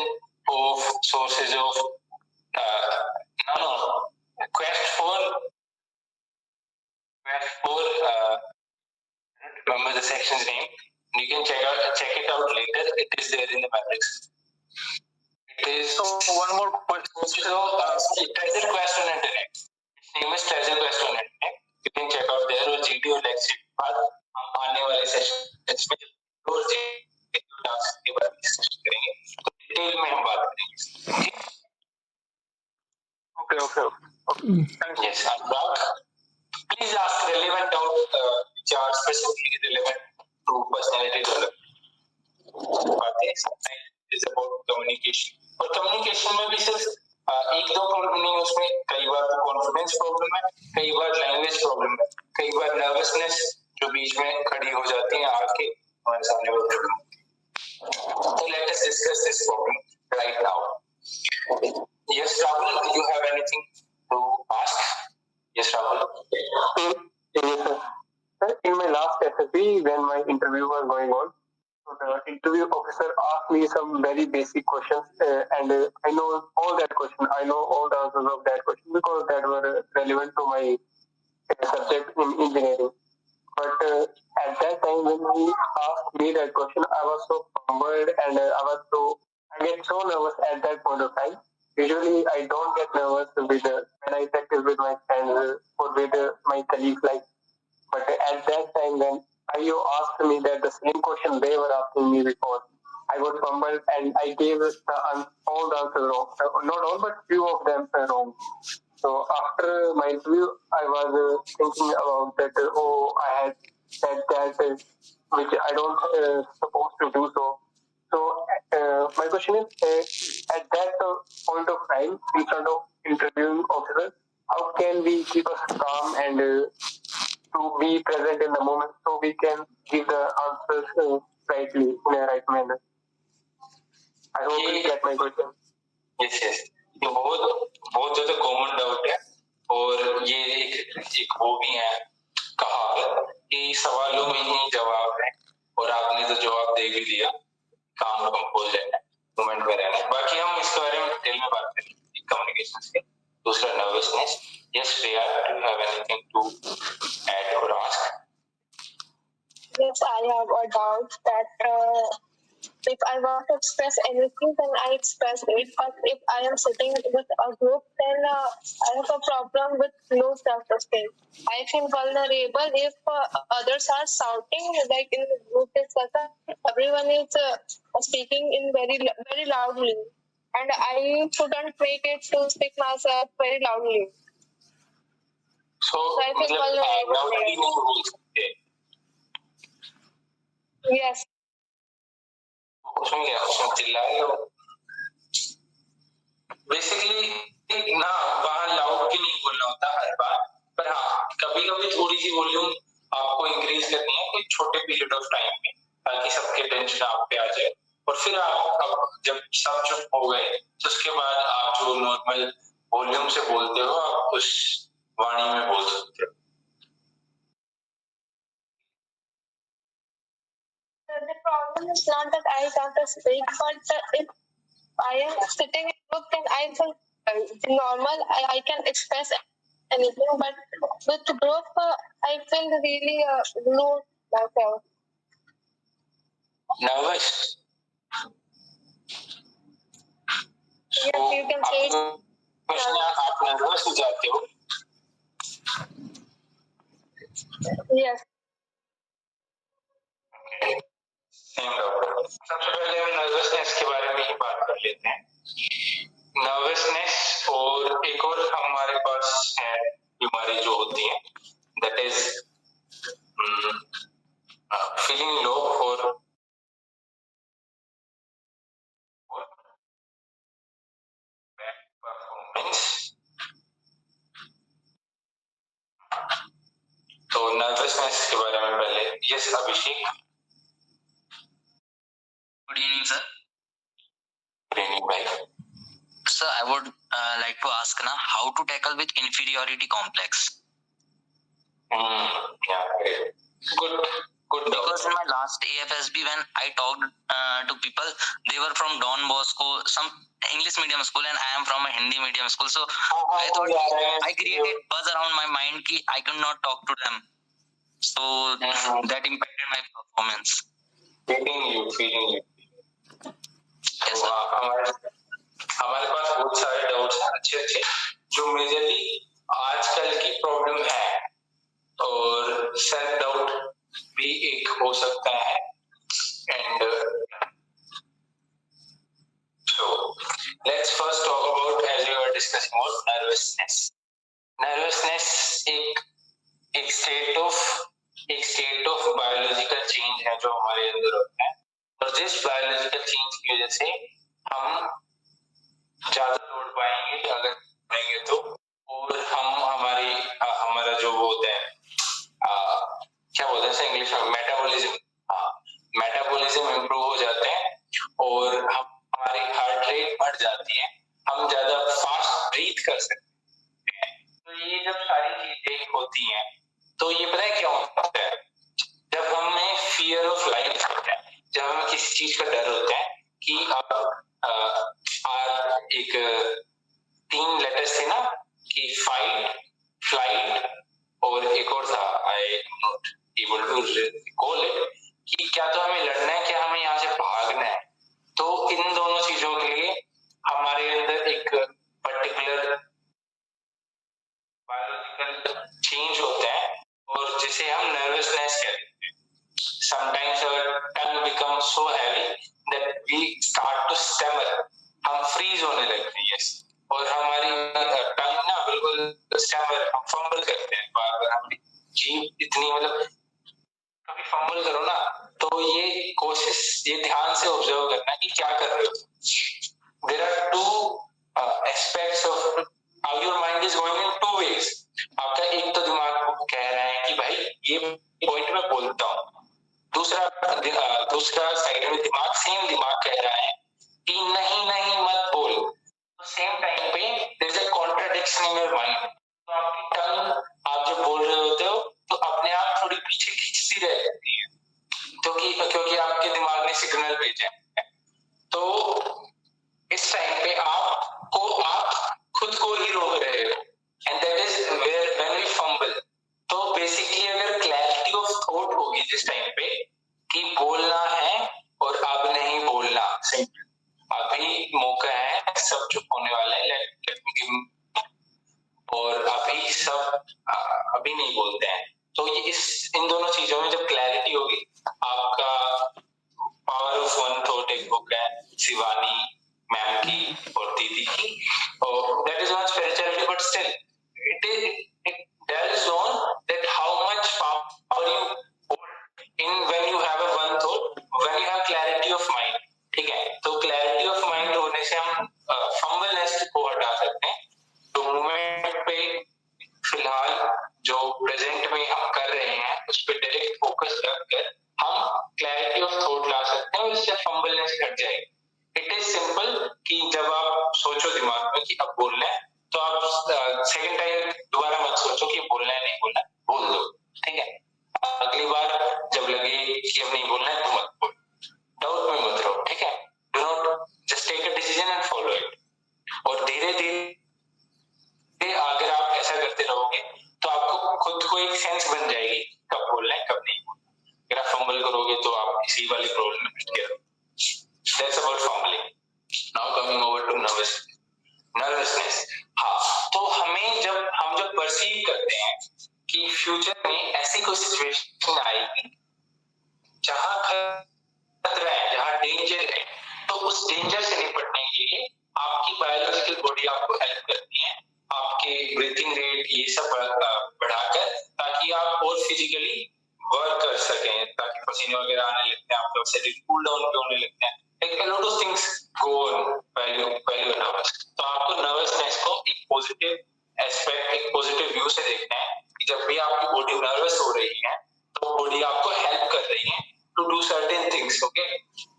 of sources of Quest for remember the section's name. You can check it out later. It is there in the matrix. It is so one more question. Treasure Quest on internet. Its name is Treasure Quest on internet. You can check out there और GD और lecture के बाद हम आने वाले session में रोज task के बारे में डिस्कस करेंगे, तो डिटेल में हम बात करेंगे। Okay. Thank you. Yes, Anurag. Please ask relevant doubt which are specifically relevant to personality development. Sometimes it is about communication. और कम्युनिकेशन में भी सिर्फ एक दो प्रॉब्लम नहीं, उसमें कई बार कॉन्फिडेंस प्रॉब्लम है, कई बार लैंग्वेज प्रॉब्लम है, कई बार नर्वसनेस जो बीच में खड़ी हो जाती है आके हमारे सामने वो problem. So let us discuss this problem right now. Yes, Rahul, you have anything to ask? Yes, Rahul. Yes, sir. In my last SFP, when my interview was going on, so the interview officer asked me some very basic questions, and I know all that question. I know all the answers of that question because that were relevant to my subject in engineering. But at that time, when he asked me that question, I was so humbled and I get so nervous at that point of time. Usually, I don't get nervous with when I practice with my friends or with my colleagues. But at that time when IO asked me that the same question they were asking me before, I was fumbled and I gave all the answers wrong. Not all, but few of them were wrong. So after my interview, I was thinking about that. I had said that which I don't supposed to do so. So my question is, at that point of time, in front of interviewing officer, how can we keep us calm and to be present in the moment so we can give the answers rightly in a right manner? I hope you get my question. Yes yes, ये बहुत ज्यादा common doubt है और ये एक वो भी है कहावत कि सवालों में ही जवाब है, और आपने तो जवाब दे भी दिया, काम कंपोज है, मोमेंट में रहना है। बाकी हम इसके बारे में डिटेल में बात करेंगे कम्युनिकेशन के। दूसरा nervousness. Yes Priya, do you have anything to add और ask? Yes, I have a doubt that if I want to express anything, then I express it. But if I am sitting with a group, then I have a problem with low self-esteem. I feel vulnerable if others are shouting, like in group discussion, everyone is speaking in very loudly, and I couldn't make it to speak myself very loudly. So I feel vulnerable. नहीं बोल सकते। Yes. उसमें क्या, उसमें चिल्लाए लो basically ना, वहां loud भी नहीं बोलना होता हर बार, पर हाँ कभी कभी थोड़ी सी वॉल्यूम आपको इंक्रीज करनी है कोई छोटे पीरियड ऑफ टाइम में, ताकि सबके टेंशन आप पे आ जाए, और फिर आप अब जब सब चुप हो गए तो उसके बाद आप जो नॉर्मल वॉल्यूम से बोलते हो आप उस वाणी में बोल सकते हो। The problem is not that I can't speak, but if I am sitting in a group, then I feel normal. I can express anything, but with the group, I feel really low myself. Nervous? Yes, you can say. आप nervous हो जाते हो? Yes. सबसे पहले हम nervousness के बारे में ही बात कर लेते हैं। नर्वसनेस और एक और हमारे पास है बीमारी जो होती है, that is feeling low for performance. तो नर्वसनेस के बारे में पहले yes Abhishek. Good evening, sir. Good evening, bhai. Sir, I would like to ask now how to tackle with inferiority complex. Yeah, good. Because in my last AFSB, when I talked to people, they were from Don Bosco, some English medium school, and I am from a Hindi medium school. So I thought I created buzz around my mind कि I could not talk to them. So that impacted my performance. Feeling you. Yes, sir. हमारे पास बहुत सारे doubts हैं अच्छे जो majorly आजकल की problem है, और सेल्फ डाउट भी एक हो सकता है। And so let's first talk about, as we were discussing about nervousness एक स्टेट ऑफ बायोलॉजिकल चेंज है जो हमारे अंदर होता है, और जिस बायोलॉजिकल चेंज की वजह से हम ज्यादा दौड़ पाएंगे अगर करेंगे तो, और हम हमारा जो वो होता है क्या बोलते हैं इंग्लिश में, मेटाबॉलिज्म इम्प्रूव हो जाते हैं, और हमारी हार्ट रेट बढ़ जाती है, हम ज्यादा फास्ट ब्रीथ कर सकते हैं। तो ये जब सारी चीजें होती हैं तो ये पता है क्या होता है, जब हमें फियर ऑफ लाइफ होता है, जब हमें किसी चीज का डर होता है कि अब एक 3 लेटर्स थे ना कि फाइट, फ्लाइट और एक और था, I not able to recall it, कि क्या तो हमें लड़ना है, क्या हमें यहाँ से भागना है। तो इन दोनों चीजों के लिए हमारे अंदर एक पर्टिकुलर फंबल करते हैं बार बार, हमारी जीभ इतनी मतलब कभी फंबल करो ना तो ये कोशिश, ये ध्यान से ऑब्जर्व करना कि क्या कर रहे हो। There are two aspects of how your mind is going in two ways. आपका एक तो दिमाग कह रहा है कि भाई ये पॉइंट में बोलता हूँ, दूसरा साइड में दिमाग, सेम दिमाग कह रहा है कि नहीं नहीं मत बोल। सेम टाइम पे there is a contradiction in your mind. तो आपकी टंग, आप जब बोल रहे होते हो तो अपने आप थोड़ी पीछे खींचती रहती है, क्योंकि आपके दिमाग ने सिग्नल भेजा है। तो इस टाइम पे आप खुद को ही रोक रहे हो, and that is where when we fumble. तो बेसिकली अगर क्लैरिटी ऑफ थॉट होगी जिस टाइम पे कि बोलना है और अब नहीं बोलना, अभी मौका है, सब चुप होने वाला है, लेट मी गिव, और अभी सब अभी नहीं बोलते हैं। तो ये इन दोनों चीजों में जब क्लैरिटी होगी, आपका पावर ऑफ वन थॉट एक बुक है शिवानी मैम की और दीदी की, और that is not spirituality but still it tells on that how much power you hold in when you have a one thought, when you have clarity of mind। ठीक है, तो क्लैरिटी ऑफ माइंड होने से हम फंबलनेस को हटा सकते हैं। तो मूवमेंट पे फिलहाल जो प्रेजेंट में हम कर रहे हैं उस पर डायरेक्ट फोकस रखकर हम क्लैरिटी ऑफ थॉट ला सकते हैं और इससे फंबलनेस घट जाएगी। इट इज सिंपल कि जब आप सोचो दिमाग में कि अब बोलना है, तो आप सेकंड टाइम दोबारा मत सोचो कि बोलना है नहीं बोलना, बोल दो। ठीक है, अगली बार जब लगे कि अब नहीं बोलना है तो मत बोलो, डाउट में मत रहो। ठीक है, do not just take a decision and follow it. और धीरे धीरे अगर आप ऐसा करते रहोगे तो आपको खुद को एक सेंस बन जाएगी कब बोलना है कब नहीं बोलना। अगर आप फंबल करोगे तो आप इसी वाली प्रॉब्लम में पिट गए। That's about fumbling. Now coming over to nervousness। हाँ, तो जब हम परसीव करते हैं कि फ्यूचर में ऐसी कोई सिचुएशन आएगी जहां खतरा है, जहां डेंजर है, तो उस डेंजर से निपटने के लिए आपकी बायोलॉजिकल बॉडी आपको हेल्प करती है, आपके ब्रीथिंग रेट ये सब बढ़ाकर, ताकि आप और फिजिकली वर्क कर सकें, ताकि पसीने वगैरह आने लगते हैं, आपका शरीर कूल डाउन होने लगते हैं। A lot of things go on while you're nervous। तो आपको नर्वसनेस को एक पॉजिटिव एस्पेक्ट, एक पॉजिटिव व्यू से देखना है कि जब भी आपकी बॉडी नर्वस हो रही है तो बॉडी आपको हेल्प कर रही है to do certain things. Okay,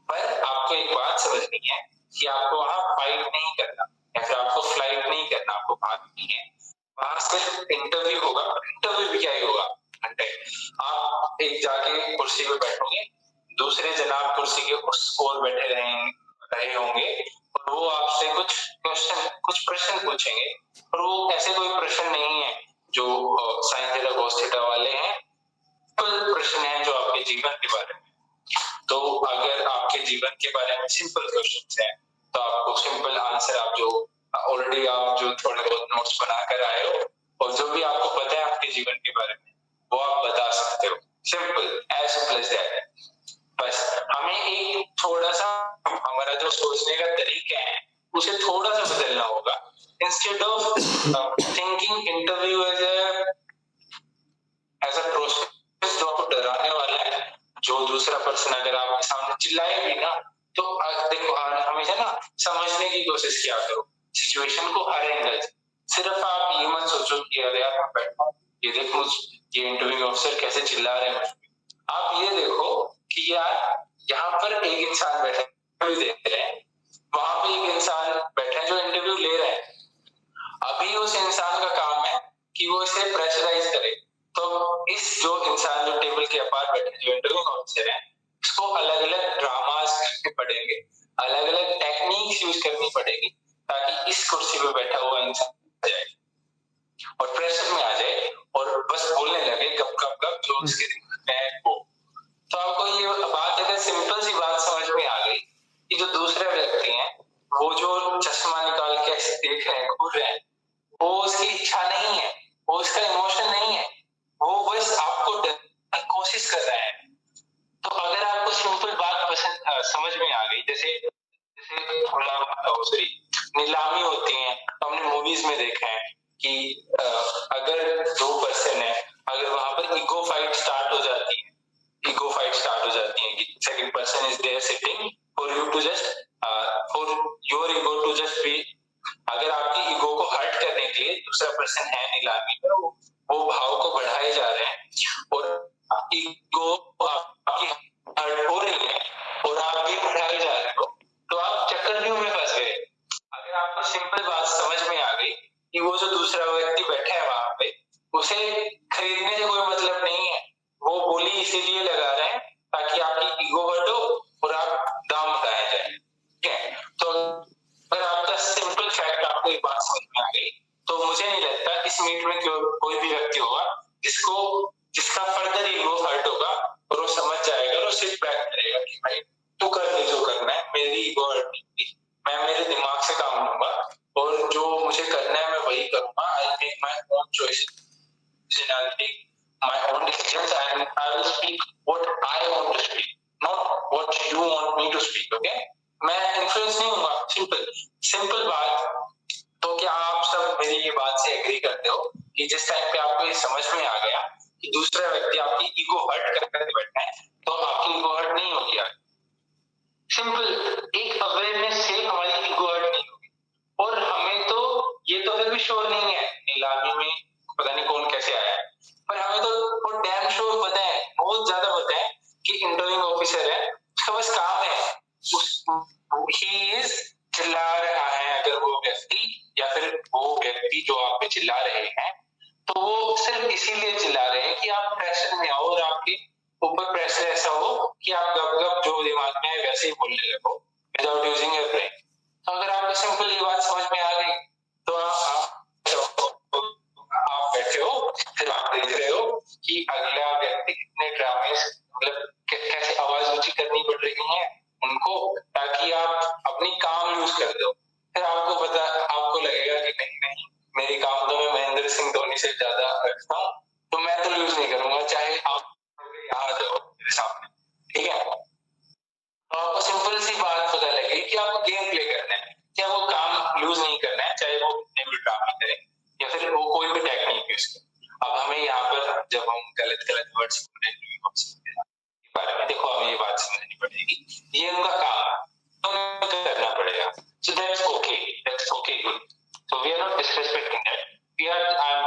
पर आपको एक बात समझनी है कि आपको वहां फाइट नहीं करना या फिर आपको फ्लाइट नहीं करना, आपको भागनी है। वहां सिर्फ इंटरव्यू होगा। इंटरव्यू भी क्या ही होगा, आप एक जाके कुर्सी पे बैठोगे, दूसरे जनाब कुर्सी के उस ओर बैठे रहे होंगे और वो आपसे कुछ प्रश्न पूछेंगे, और वो ऐसे कोई प्रश्न नहीं है जो साइन थीटा कोस थीटा वाले हैं, सिंपल प्रश्न है जो आपके जीवन के बारे में। तो अगर आपके जीवन के बारे में सिंपल क्वेश्चन है तो आपको सिंपल आंसर, आप जो ऑलरेडी आप जो थोड़े बहुत नोट्स बना कर आए हो और जो भी आपको पता है आपके जीवन के बारे में वो आप बता सकते हो। Simple, as simple as that. बस हमें एक थोड़ा सा हमारा जो सोचने का तरीका है उसे थोड़ा सा बदलना होगा। Instead of thinking interview as a process जो आपको डराने वाला है, जो दूसरा पर्सन अगर आपके सामने चिल्लाए भी ना, तो देखो हमेशा ना समझने की कोशिश किया करो सिचुएशन को हर एंगल से। सिर्फ आप ये मत सोचो कि अरे यार मैं बैठा, ये देखो ये इंटरव्यू ऑफिसर कैसे चिल्ला रहे हैं। आप ये देखो कि यार यहाँ पर एक इंसान बैठा इंटरव्यू दे रहे हैं, वहां पे एक इंसान बैठा है जो इंटरव्यू ले रहा है। अभी उस इंसान का काम है कि वो इसे प्रेशराइज करे। तो इस जो इंसान जो टेबल के अपार बैठे जो इंटरव्यू ऑफिसर है, इसको अलग अलग ड्रामास करने पड़ेंगे, अलग अलग टेक्निक्स यूज करनी पड़ेगी ताकि इस कुर्सी पे बैठा हुआ इंसान जाए और प्रेशर में आ जाए और बस बोलने लगे गप जो उसके दिमाग में है वो। तो आपको ये बात अगर सिंपल सी बात समझ में आ गई कि जो दूसरे व्यक्ति हैं वो जो चश्मा निकाल के ऐसे देख रहे हैं, घूर रहे हैं, वो उसकी इच्छा नहीं है, वो उसका इमोशन नहीं है, वो बस आपको डरने की कोशिश कर रहा है। तो अगर आपको सिंपल बात समझ में आ गई, जैसे नीलामी होती है, हमने मूवीज में देखा है कि अगर दो पर्सन है, अगर वहां पर ईगो फाइट स्टार्ट हो जाती है, कि second person is there sitting for you to just for your ego to just be, अगर आपकी ईगो को हर्ट करने के लिए दूसरा पर्सन है नीलामी में, वो भाव को बढ़ाए जा रहे हैं और ईगो आपकी हर्ट हो रही है और आप भी बढ़ाए जा रहे हो, तो आप चक्रव्यूह में फंस गए। अगर आपको सिंपल बात समझ में आ गई कि वो जो दूसरा व्यक्ति बैठा है वहां पे, उसे खरीदने से कोई मतलब नहीं है, वो बोली इसीलिए लगा रहे हैं ताकि आपकी ईगो हर्ट हो और आप दाम बढ़ाए जाए। ठीक है, तो अगर आपका सिंपल फैक्ट आपको ये बात समझ में आ गई, तो मुझे नहीं लगता इस मीट में कोई भी व्यक्ति होगा जिसका फर्दर ईगो हर्ट होगा और वो समझ जाएगा और वो सिट बैक करेगा कि भाई तू कर ले जो करना है, मेरी ईगो हर्ट नहीं होगी, मैं मेरे दिमाग से काम लूंगा और जो मुझे करना है मैं वही करूंगा। I make my own choices, I'll take my own decisions and I will speak what I want to speak, not what you want me to speak. Okay? मैं इन्फ्लुएंस नहीं होगा। सिंपल बात। तो क्या आप सब मेरी ये बात से एग्री करते हो कि जिस टाइम पे आपको ये समझ में आ गया कि दूसरा व्यक्ति आपकी ईगो हर्ट करके बैठा है, तो आपकी ईगो हर्ट नहीं होगी यार। सिंपल एक अवेयरनेस से हमारी ईगो हर्ट नहीं होगी। और हमें तो ये तो फिर भी श्योर नहीं है, नीलामी में पता नहीं कौन कैसे आया है, पर हमें तो डैम श्योर पता है, बहुत ज्यादा पता है कि इंटरव्यूइंग ऑफिसर है, उसका बस काम है, ही इज चिल्ला रहा है अगर वो व्यक्ति या फिर वो व्यक्ति जो आप पे चिल्ला रहे हैं, तो वो सिर्फ इसीलिए चिल्ला रहे हैं कि आप प्रेशर में आओ और आपके ऊपर प्रेशर ऐसा हो कि आप गप गप जो दिमाग में है वैसे ही बोलने लगो विदाउट यूजिंग योर ब्रेन। तो अगर आपको सिंपल ये बात समझ में आ गई, तो आप बैठे हो, फिर आप देख रहे हो कि अगला व्यक्ति कितने ड्रामे, मतलब कैसे आवाज ऊंची करनी पड़ रही है उनको, ताकि आप अपनी काम यूज कर दो। फिर आपको लगेगा कि नहीं मेरी काम तो मैं महेंद्र सिंह धोनी से ज्यादा रखता हूँ, तो मैं तो यूज नहीं करूंगा, चाहे आप यहाँ आ जाओ मेरे सामने। ठीक है, तो आपको सिंपल सी बात पता लगी कि आपको गेम प्ले करना है, क्या वो काम यूज नहीं करना है, चाहे वो कितने भी ड्रामा करें या फिर वो कोई भी टेक्निक यूज करें। अब हमें यहाँ पर जब हम गलत वर्ड्स के बारे में, देखो हमें ये बात समझनी पड़ेगी, ये उनका काम है तो हमें करना पड़ेगा। So that's okay good, so we are not disrespecting that,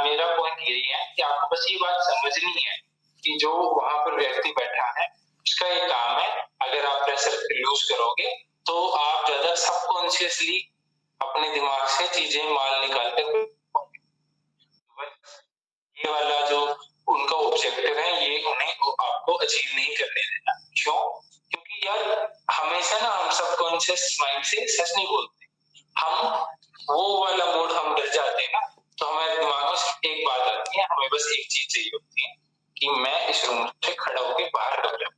मेरा पॉइंट यही है कि आपको बस ये बात समझनी है कि जो वहां पर व्यक्ति बैठा है उसका ये काम है। अगर आप प्रेशर यूज करोगे तो आप ज्यादा सबकॉन्शियसली अपने दिमाग से चीजें माल निकाल कर, ये वाला जो उनका ऑब्जेक्टिव है ये उन्हें आपको अचीव नहीं करने देना। क्यों? क्योंकि यार हमेशा ना हम सबकॉन्शियस माइंड से सच नहीं बोलते, हम वो वाला मोड हम डर जाते हैं ना, तो हमारे दिमाग में एक बात आती है, हमें बस एक चीज चाहिए होती है कि मैं इस रूम से खड़ा होकर बाहर कब जाऊं,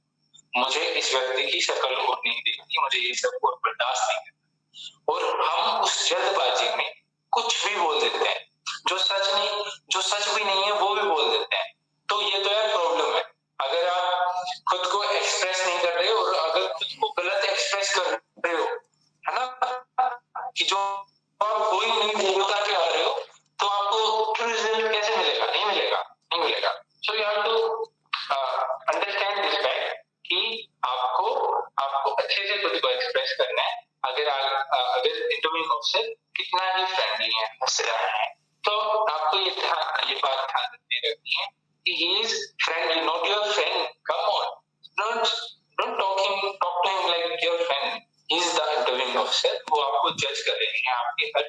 मुझे इस व्यक्ति की शक्ल और नहीं देखती, मुझे ये सब और बर्दाश्त नहीं करता। और हम उस जल्दबाजी में कुछ भी बोल देते हैं, जो सच भी नहीं है वो भी बोल देते हैं। तो ये तो यार प्रॉब्लम है। अगर आप खुद को एक्सप्रेस नहीं कर रहे हो और अगर खुद को गलत एक्सप्रेस कर रहे हो, है ना, कि जो आप कोई नहीं बोलता के आ रहे हो, तो आपको ट्रू रिजल्ट कैसे मिलेगा? नहीं मिलेगा। So you have to understand this fact कि आपको अच्छे से खुद को एक्सप्रेस करना है। अगर इंटरव्यू ऑफिसर कितना ही फ्रेंडली है, हंस रहा है, तो आपको ये बात ध्यान रखनी है कि he is friendly, not your friend. Come on, don't talk to him like your friend. He is the interviewing officer. वो आपको जज कर रहे हैं आपके हर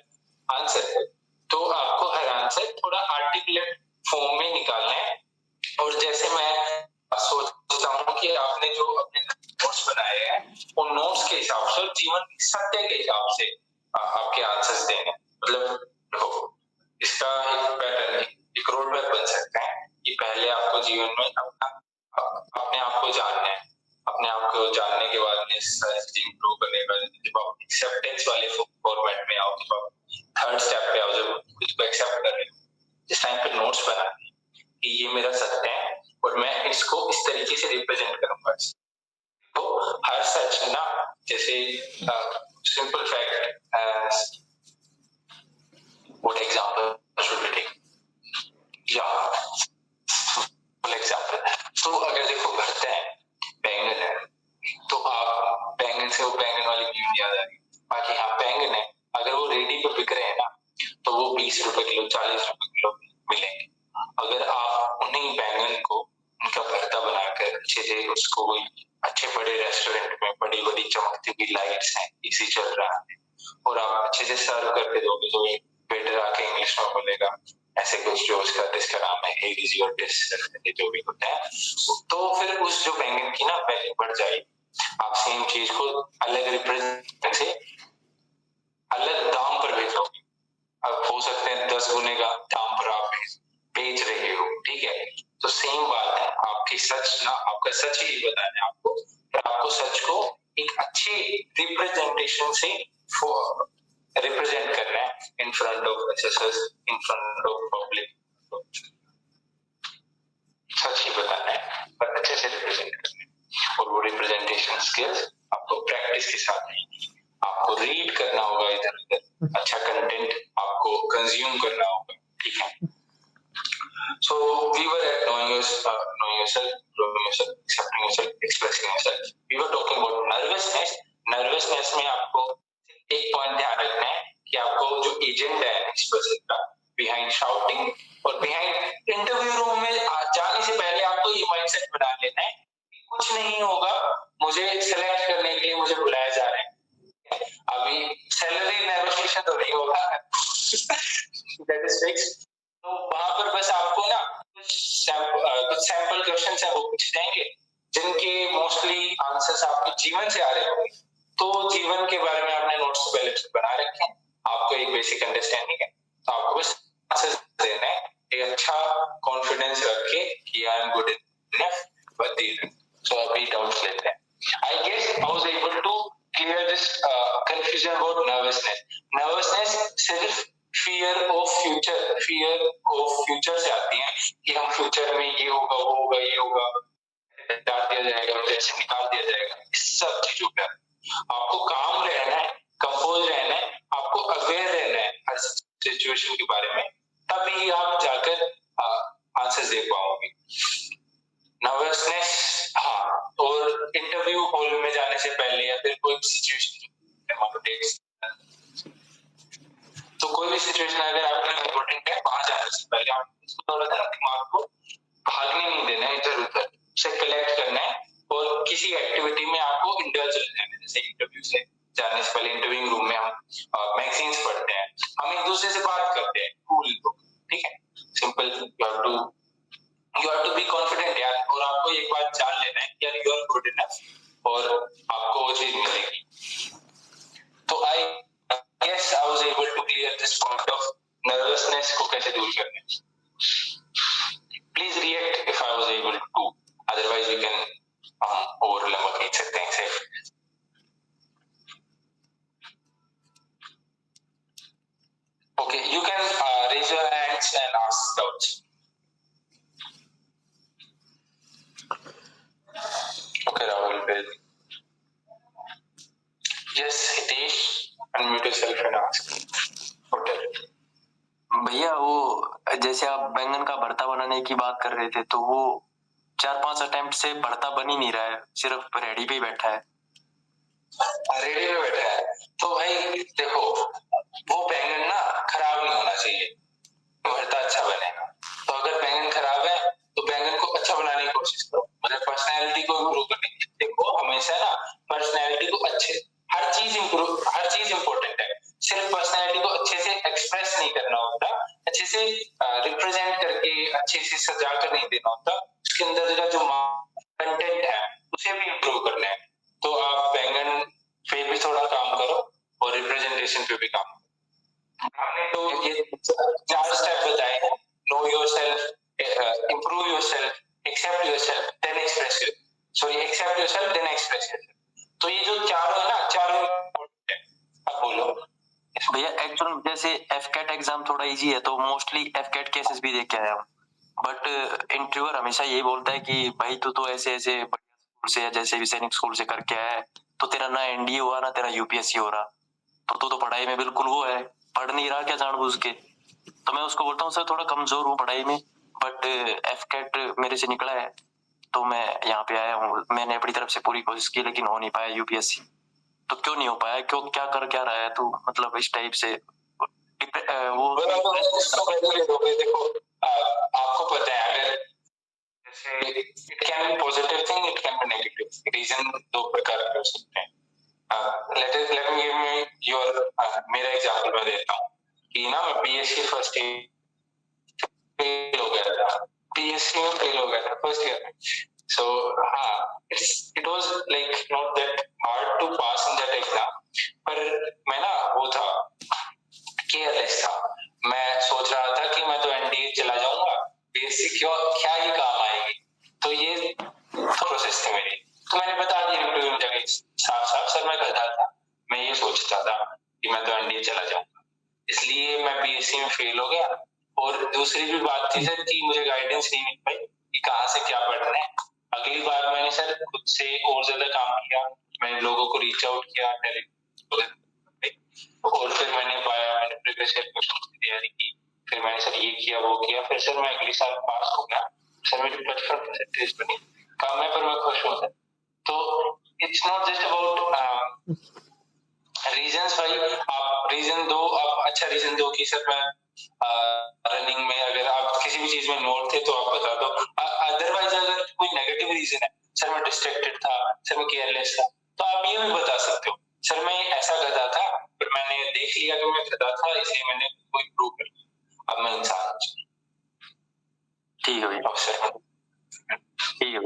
आंसर पे, तो आपको हर आंसर थोड़ा आर्टिकुलेट फॉर्म में निकालना है। और जैसे मैं सोचता हूँ कि आपने जो अपने नोट्स बनाए हैं उन नोट्स के हिसाब से और जीवन के सत्य के हिसाब से आपके आंसर्स देने, मतलब इसका एक पैटर्न, एक रोड मैप बन सकता है कि पहले आपको जीवन में अपने आप को जानना है, अपने आप को जानने के बाद इम्प्रूव करने के बाद जब आप एक्सेप्टेंस वाले फॉर्मेट में आओ, जब आप थर्ड स्टेप पे आओ, जब खुद को एक्सेप्ट कर रहे हो, इस टाइम पे नोट्स बनाने कि ये मेरा सत्य है और मैं इसको इस तरीके से रिप्रेजेंट करूंगा। तो हर सच ना, जैसे simple fact, what example should be 40 रुपए किलो मिलेंगे। अगर आप उन्हीं बैंगन को उनका भरता बनाकर अच्छे से उसको अच्छे बड़े रेस्टोरेंट में बड़ी बड़ी चमकती हुई लाइट्स हैं, एसी चल रहा है, और आप अच्छे से सर्व करके दोगे, तो वेटर आके इंग्लिश में बोलेगा ऐसे कुछ जो उसका डिश का नाम है हियर इज योर डिश, जो भी होता है, तो फिर उस जो बैंगन की ना वैल्यू बढ़ जाएगी। आप सेम चीज को अलग रिप्रेजेंट से अलग दाम पर बेचोगे। अब हो सकते हैं 10 गुने का दाम पर आप बेच रहे हो, ठीक है, तो सेम बात है, आपकी सच ना, आपका सच ही बताना है आपको, पर आपको सच को एक अच्छे रिप्रेजेंटेशन से रिप्रेजेंट करना है in front of assessors, in front of public. सच ही बताना है पर अच्छे से रिप्रेजेंट करना है, और वो रिप्रेजेंटेशन स्किल्स आपको प्रैक्टिस के साथ नहीं, आपको रीड करना होगा इधर उधर, अच्छा कंटेंट आपको कंज्यूम करना होगा, ठीक है। So we were at knowing yourself, growing yourself, accepting yourself, expressing yourself. We were talking about nervousness. Nervousness में आपको एक पॉइंट ध्यान रखना है कि आपको जो एजेंडा है इस पर्सन का, बिहाइंड शाउटिंग और बिहाइंड इंटरव्यू रूम में जाने से पहले आपको ये माइंडसेट बना लेना है कि कुछ नहीं होगा, मुझे सिलेक्ट करने के लिए मुझे बुलाया जा रहा है, अभी सैलरी नेगोशिएशन तो नहीं होगा, दैट इज फिक्स्ड। तो वहां पर बस आपको ना कुछ सैंपल क्वेश्चन है वो पूछ जाएंगे, जिनके मोस्टली आंसर्स आपके जीवन से आ रहे होंगे, तो जीवन के बारे में आपने नोट्स पहले से बना रखे हैं, आपको एक बेसिक अंडरस्टैंडिंग है, तो आपको बस आंसर देना है एक अच्छा कॉन्फिडेंस रख के कि I am good enough, but so अभी डाउट्स लेते हैं। I guess I was able to clear this confusion about nervousness सिर्फ फियर ऑफ फ्यूचर से आती है कि हम फ्यूचर में ये होगा, वो होगा, ये होगा, डाल दिया जाएगा, जैसे निकाल दिया जाएगा, इस सब चीजों पे आपको काम रहना है, कंपोज रहना है, आपको अवेयर रहना है हर सिचुएशन के बारे में, तभी आप जाकर आंसर दे पाओगे। नर्वसनेस, हाँ, और इंटरव्यू हॉल में जाने से पहले या फिर कोई सिचुएशन, तो कोई भी सिचुएशन अगर आपके लिए इम्पोर्टेंट है, वहां जाने से पहले आप इसको थोड़ा सा दिमाग को भागने नहीं देना है, इधर उधर से कलेक्ट करना है, और किसी एक्टिविटी में आपको इंडल्ज रहना है। जैसे इंटरव्यू से जाने से पहले इंटरव्यू रूम में हम मैगजीन्स पढ़ते हैं, हम एक दूसरे से बात करते हैं, कूल, ठीक है, simple, you have to be confident यार, और आपको एक बात जान लेना है यार, यू आर गुड इनफ, और आपको वो चीज मिलेगी। तो आई Yes, I was able to clear this point of nervousness को कैसे दूर करना है। Please react if I was able to. Otherwise, we can overlook सकते हैं इसे। Okay, you can raise your hands and ask doubts. Okay, Rahul. Yes, Hitesh, unmute yourself and ask. भैया वो जैसे आप बैंगन का भरता बनाने की बात कर रहे थे, तो वो 4-5 अटेम्प्ट से भरता बन ही नहीं रहा है, सिर्फ रेडी पे ही बैठा है। रेडी पे बैठा है तो भाई देखो, वो बैंगन ना खराब नहीं होना चाहिए, भरता अच्छा बनेगा। तो अगर बैंगन खराब है तो बैंगन को अच्छा बनाने की कोशिश करो, मतलब पर्सनैलिटी को इम्प्रूव करने की। देखो हमेशा ना पर्सनैलिटी को अच्छे, हर चीज इम्पोर्टेंट है, सिर्फ पर्सनैलिटी को अच्छे से एक्सप्रेस नहीं करना होता, अच्छे से रिप्रेजेंट करके अच्छे से सजा कर नहीं देना होता, उसके अंदर का जो कंटेंट है उसे भी इम्प्रूव करना है। तो आप बैंगन पे भी थोड़ा काम करो और रिप्रेजेंटेशन पे भी काम करो। आपने तो ये 4 स्टेप बताए हैं, no yourself, improve yourself, accept yourself, then express yourself. Sorry, accept yourself, then express yourself. तो ये जो चारों है ना, चारों इम्पोर्टेंट है। अब बोलो भैया। एक्चुअल जैसे एफकेट एग्जाम थोड़ा इजी है, तो मोस्टली एफकेट केसेस भी देख के आया हूँ, बट इंटरव्यूअर हमेशा ये बोलता है कि भाई तू तो ऐसे ऐसे बढ़िया स्कूल से या जैसे भी सैनिक स्कूल से करके आया है, तो तेरा ना एनडीए हुआ ना तेरा यूपीएससी हो रहा, तो तू तो पढ़ाई में बिल्कुल वो है, पढ़ नहीं रहा क्या जानबूझ के। तो मैं उसको बोलता हूँ सर थोड़ा कमजोर हूँ पढ़ाई में, बट एफकेट मेरे से निकला है, तो मैं यहाँ पे आया हूँ, मैंने अपनी तरफ से पूरी कोशिश की, लेकिन हो नहीं पाया यूपीएससी। तो क्यों नहीं हो पाया, क्यों, क्या कर क्या रहा है तू, मतलब इस टाइप से वो देखो आपको पता है, अगर जैसे it can be positive thing, it can be negative. Reason दो प्रकार के हो सकते हैं। Let me give me your मेरा एग्जांपल मैं देता हूँ कि ना मैं बीएससी फर्स्ट ईयर फेल हो गया था, बीएससी में फेल हो गया था फर्स्ट ईयर में। सो हाँ, it was like not that hard to pass in that exam, पर मैं ना वो था, केयरलेस था। मैं सोच रहा था कि मैं तो एनडीए चला जाऊंगा, बीएससी क्यों, क्या ही काम आएगी। तो ये प्रोसेस थी मेरी। तो मैंने बता दिया इंटरव्यू में जाके साफ साफ, सर मैं गधा था, मैं ये सोचता था कि मैं तो एनडीए चला जाऊंगा, इसलिए मैं बीएससी में फेल हो गया। और दूसरी भी बात थी सर कि मुझे गाइडेंस नहीं मिल पाई कि कहाँ से क्या पढ़ना है। अगली बार मैंने सर खुद से और ज्यादा काम किया, मैंने लोगों को रीच आउट किया, और फिर मैंने पाया, मैंने प्रीवियस ईयर क्वेश्चन की तैयारी की, फिर मैंने सर ये किया वो किया, फिर सर मैं अगले साल पास हो गया। सर मेरी 55% बनी, कम है पर मैं खुश हूँ सर। तो it's not just about reasons भाई, आप रीजन दो, आप अच्छा रीजन दो कि सर मैं रनिंग में, अगर आप किसी भी चीज में इन्वॉल्व थे तो आप बता दो। अदरवाइज अगर कोई नेगेटिव रीजन है, सर मैं डिस्ट्रैक्टेड था, सर मैं केयरलेस था, तो आप ये भी बता सकते हो, सर मैं ऐसा गधा था पर मैंने देख लिया कि मैं गधा था, इसलिए मैंने कोई इम्प्रूव कर लिया, अब मैं इंसान हूं। ठीक है भैया, अवसर ठीक है।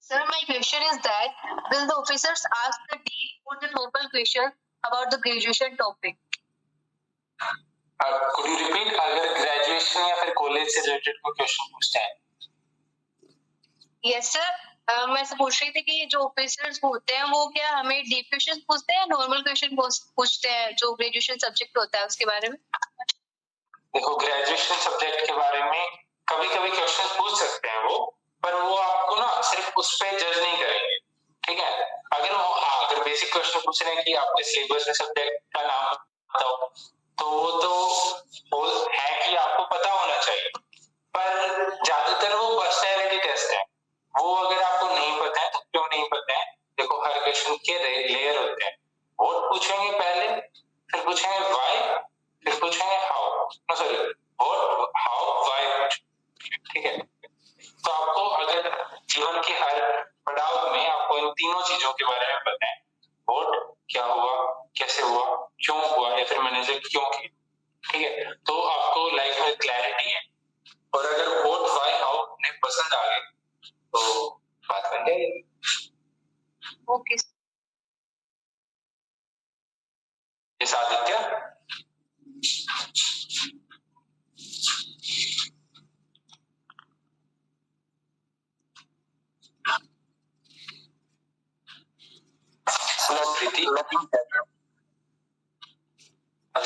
Sir, my question is that will the officers ask the dean for the normal question about the graduation topic? could you repeat, अगर ग्रेजुएशन या फिर कॉलेज से रिलेटेड कोई क्वेश्चन पूछते हैं? Yes sir, मैं से पूछ रही थी कि जो ऑफिसर्स होते हैं वो क्या हमें डीप क्वेश्चन पूछते हैं, नॉर्मल क्वेश्चन पूछते हैं जो ग्रेजुएशन सब्जेक्ट होता है उसके बारे में? देखो ग्रेजुएशन सब्जेक्ट के बारे में कभी कभी क्वेश्चन पूछ सकते हैं वो, पर वो आपको ना सिर्फ उस पर जज नहीं करेंगे, ठीक है। अगर वो हाँ, अगर बेसिक क्वेश्चन पूछ रहे हैं कि आपके सिलेबस में सब्जेक्ट का नाम बताओ, तो वो तो है कि आपको पता होना चाहिए, पर ज्यादातर वो पर्सनैलिटी टेस्ट है। वो अगर आपको नहीं पता है तो क्यों नहीं पता है, देखो हर क्वेश्चन के लेयर होते हैं। व्हाट पूछेंगे पहले, फिर पूछेंगे व्हाई, फिर पूछेंगे how, sorry what, how, why, ठीक है। तो आपको अगर जीवन के हर पड़ाव में आपको इन तीनों चीजों के बारे में पता है, व्हाट क्या हुआ, कैसे हुआ, क्यों हुआ, या फिर मैंने से क्यों किया, ठीक है, तो आपको लाइफ में क्लैरिटी है। और अगर व्हाट, व्हाई, हाउ ने पसंद आ गए तो बात बन जाएगी। ओके। इस Aditya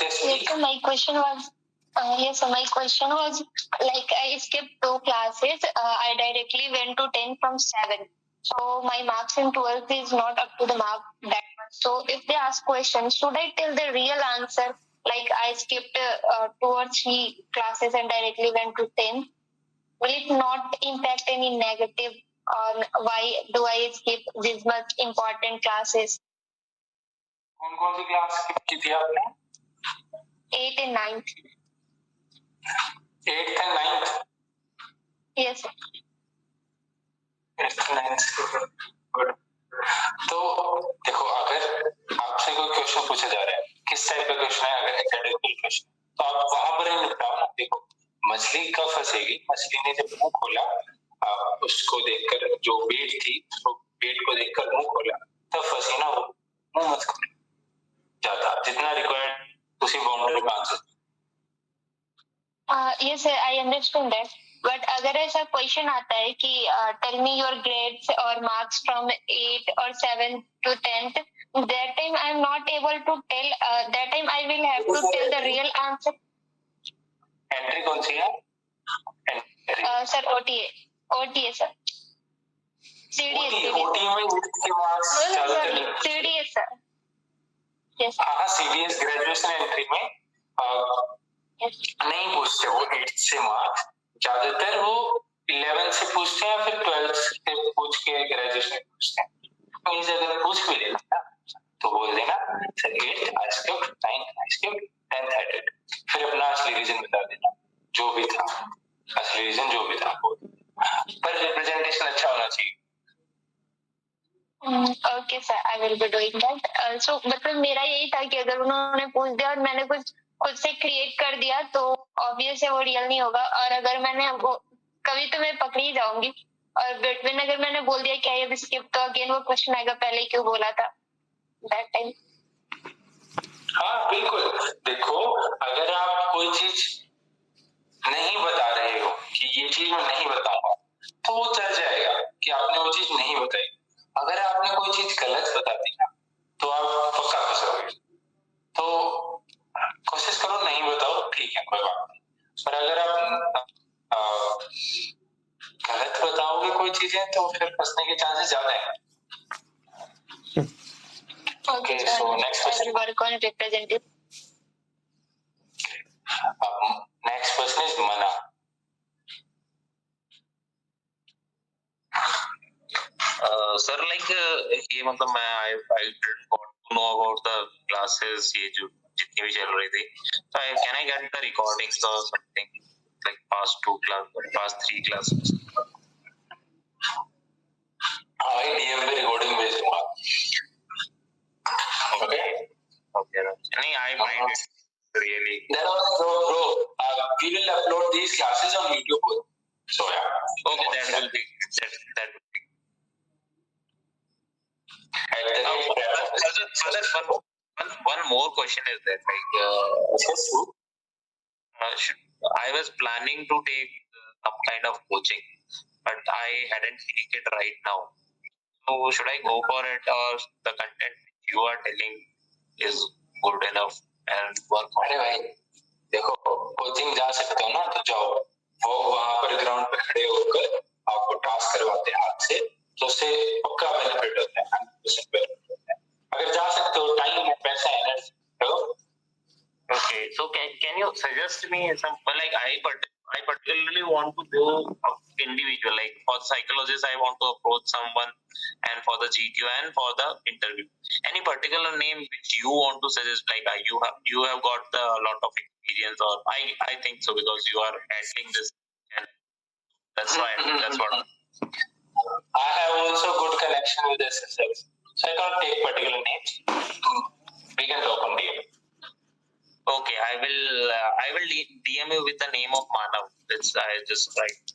Yes, so my question was, my question was like I skipped 2 classes. I directly went to 10 from 7. So my marks in 12th is not up to the mark that much. So if they ask questions, should I tell the real answer? Like I skipped 2 or 3 classes and directly went to 10. Will it not impact any negative on why do I skip this much important classes? कौन सी class skip की थी आपने? 8th and 9th. 8th and 9th? Yes. 8th and 9th. Good. तो देखो अगर आपसे कोई question पूछा जा रहा है, किस टाइप का क्वेश्चन है, अगर एकेडमिक क्वेश्चन, तो आप वहां पर ही निपटाओ ना। देखो मछली कब फंसेगी, मछली ने जब मुंह खोला, उसको देखकर जो बेट थी, उसको बेट को देखकर मुंह खोला, तब फंसी ना वो, मुंह मत खोलो ज्यादा, जितना रिक्वायर्ड उसी बाउंड्री में answer. Yes, sir, I understand that. But अगर ऐसा क्वेश्चन आता है कि tell me your grades or marks from 8 or 7 to 10th, that time I am not able to tell. That time I will have to tell the real answer. Entry कौन सी है? Sir, OTA sir. CDS. OTA में कितने marks? No, sir, CDS sir. Yes. हाँ, CDS graduation entry में नहीं पूछते वो 8th से मार्क्स, ज्यादातर वो 11th से पूछते हैं, फिर 12th से पूछ के ग्रेजुएशन पूछते हैं। अगर पूछ भी लेते हैं तो बोल देना sir 8th I skipped, 9th I skipped, 10th I did. फिर अपना असली रीजन बता देना, जो भी था असली रीजन जो भी था, पर रिप्रेजेंटेशन अच्छा होना चाहिए. Okay sir, I will be doing that. So मतलब मेरा यही था कि अगर उन्होंने पूछ दिया और मैंने कुछ खुद से क्रिएट कर दिया तो ऑब्वियस है वो रियल नहीं होगा, और अगर मैंने वो कभी तो मैं पकड़ी ही जाऊंगी. और बिटवीन अगर मैंने बोल दिया क्या ये स्किप, तो अगेन वो क्वेश्चन आएगा पहले क्यों बोला था दैट टाइम. हाँ बिल्कुल. देखो अगर आप कोई चीज नहीं बता रहे हो कि ये चीज मैं नहीं बताऊंगा, तो वो चल जाएगा कि आपने वो चीज नहीं बताई. अगर आपने कोई चीज गलत बता दी ना, तो आप पक्का फंसोगे. तो कोशिश करो नहीं बताओ, ठीक है कोई बात नहीं. पर अगर आप गलत बताओगे कोई चीजें, तो फिर फंसने के चांसेस ज्यादा है. Okay, so next question. I will work on representative. Next person is Mana. Sir like ये मतलब मैं I didn't got to know about the classes, ये जो जितनी भी चल रही थी, तो I can I get the recordings और something like past 2 class, past 3 classes. हाँ डीएम पे रिकॉर्डिंग भेज दूंगा. ओके ओके नहीं I mind really that was bro, we will upload these classes on YouTube, so yeah, okay, that will be that will be one more question is that like I was planning to take some kind of coaching, but I hadn't taken it right now, so should I go for it, or the content you are telling is good enough and work on? अरे भाई देखो, coaching जा सकते हो ना तो जाओ. वो वहां पर ग्राउंड पे खड़े होकर आपको टास्क करवाते हैं हाथ से, तो उससे पक्का बेनिफिट होता है, 100% बेनिफिट होता है. अगर जा सकते हो, टाइम है, पैसा है, एनर्जी है. Okay, so can you suggest me some, like I particularly want to go individual, like for psychologist I want to approach someone, and for the GQ and for the interview. Any particular name which you want to suggest? Like you have got a lot of experience, or I think so because you are handling this, and that's why that's what. I have also good connection with SSLs, so I can't take particular names. We can talk on DM. Okay, I will DM you with the name of Manav. It's I just write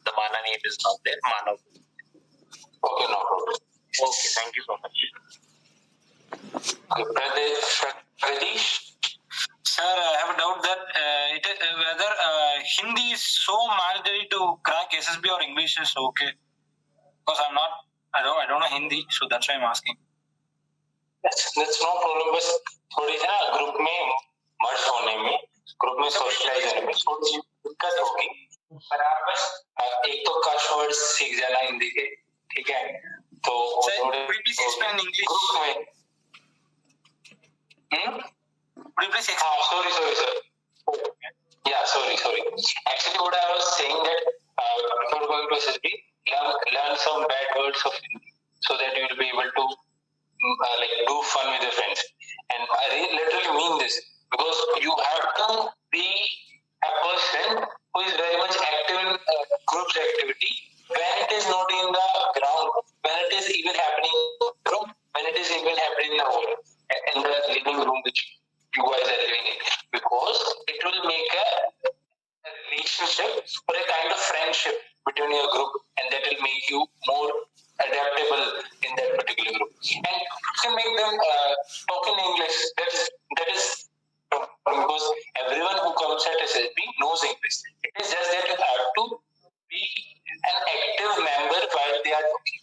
the Mana name is not there. Manav. Okay, no problem. Okay, thank you so much. Pradish? Sir, I have a doubt that whether Hindi is so mandatory to crack SSB or English is okay. Because I don't know Hindi, so that's why I'm asking. That's no problem. बस थोड़ी सी ना group में मर्ज होने में, group में socialise होने में थोड़ी सी दिक्कत होगी. पर आप बस एक तो कश वर्ड्स सीख जाना हिंदी के, ठीक है? तो please explain English. ग्रुप में Please explain. sorry. Yeah, sorry. Actually, what I was saying that before going to SSB, learn some bad words of Hindi so that you will be able to like do fun with your friends. And I literally mean this, because you have to be a person who is very much active in group activity when it is not in the ground, when it is even happening in the room, when it is even happening in the hall, in the living room which you guys are living in, because it will make a relationship or a kind of friendship between your group, and that will make you more adaptable in that particular group, and you can make them talk in English. That is because everyone who comes at SSB knows English. It is just that you have to be an active member while they are talking.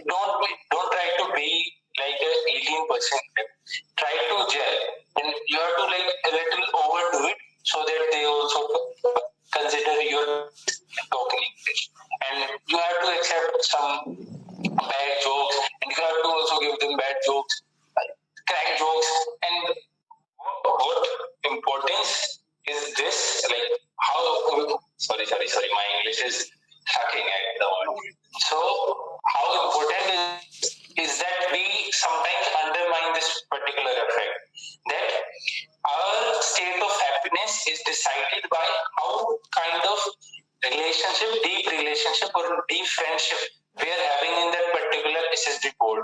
Don't try to be like an alien person. Try to gel, and you have to like a little overdo it so that they also consider your talking English. And you have to accept some bad jokes, and you have to also give them bad jokes, crack jokes. And what importance is this? Like how? Sorry. My English is sucking at the moment. So how important is that we sometimes is decided by how kind of relationship, deep relationship or deep friendship we are having in that particular SSD board.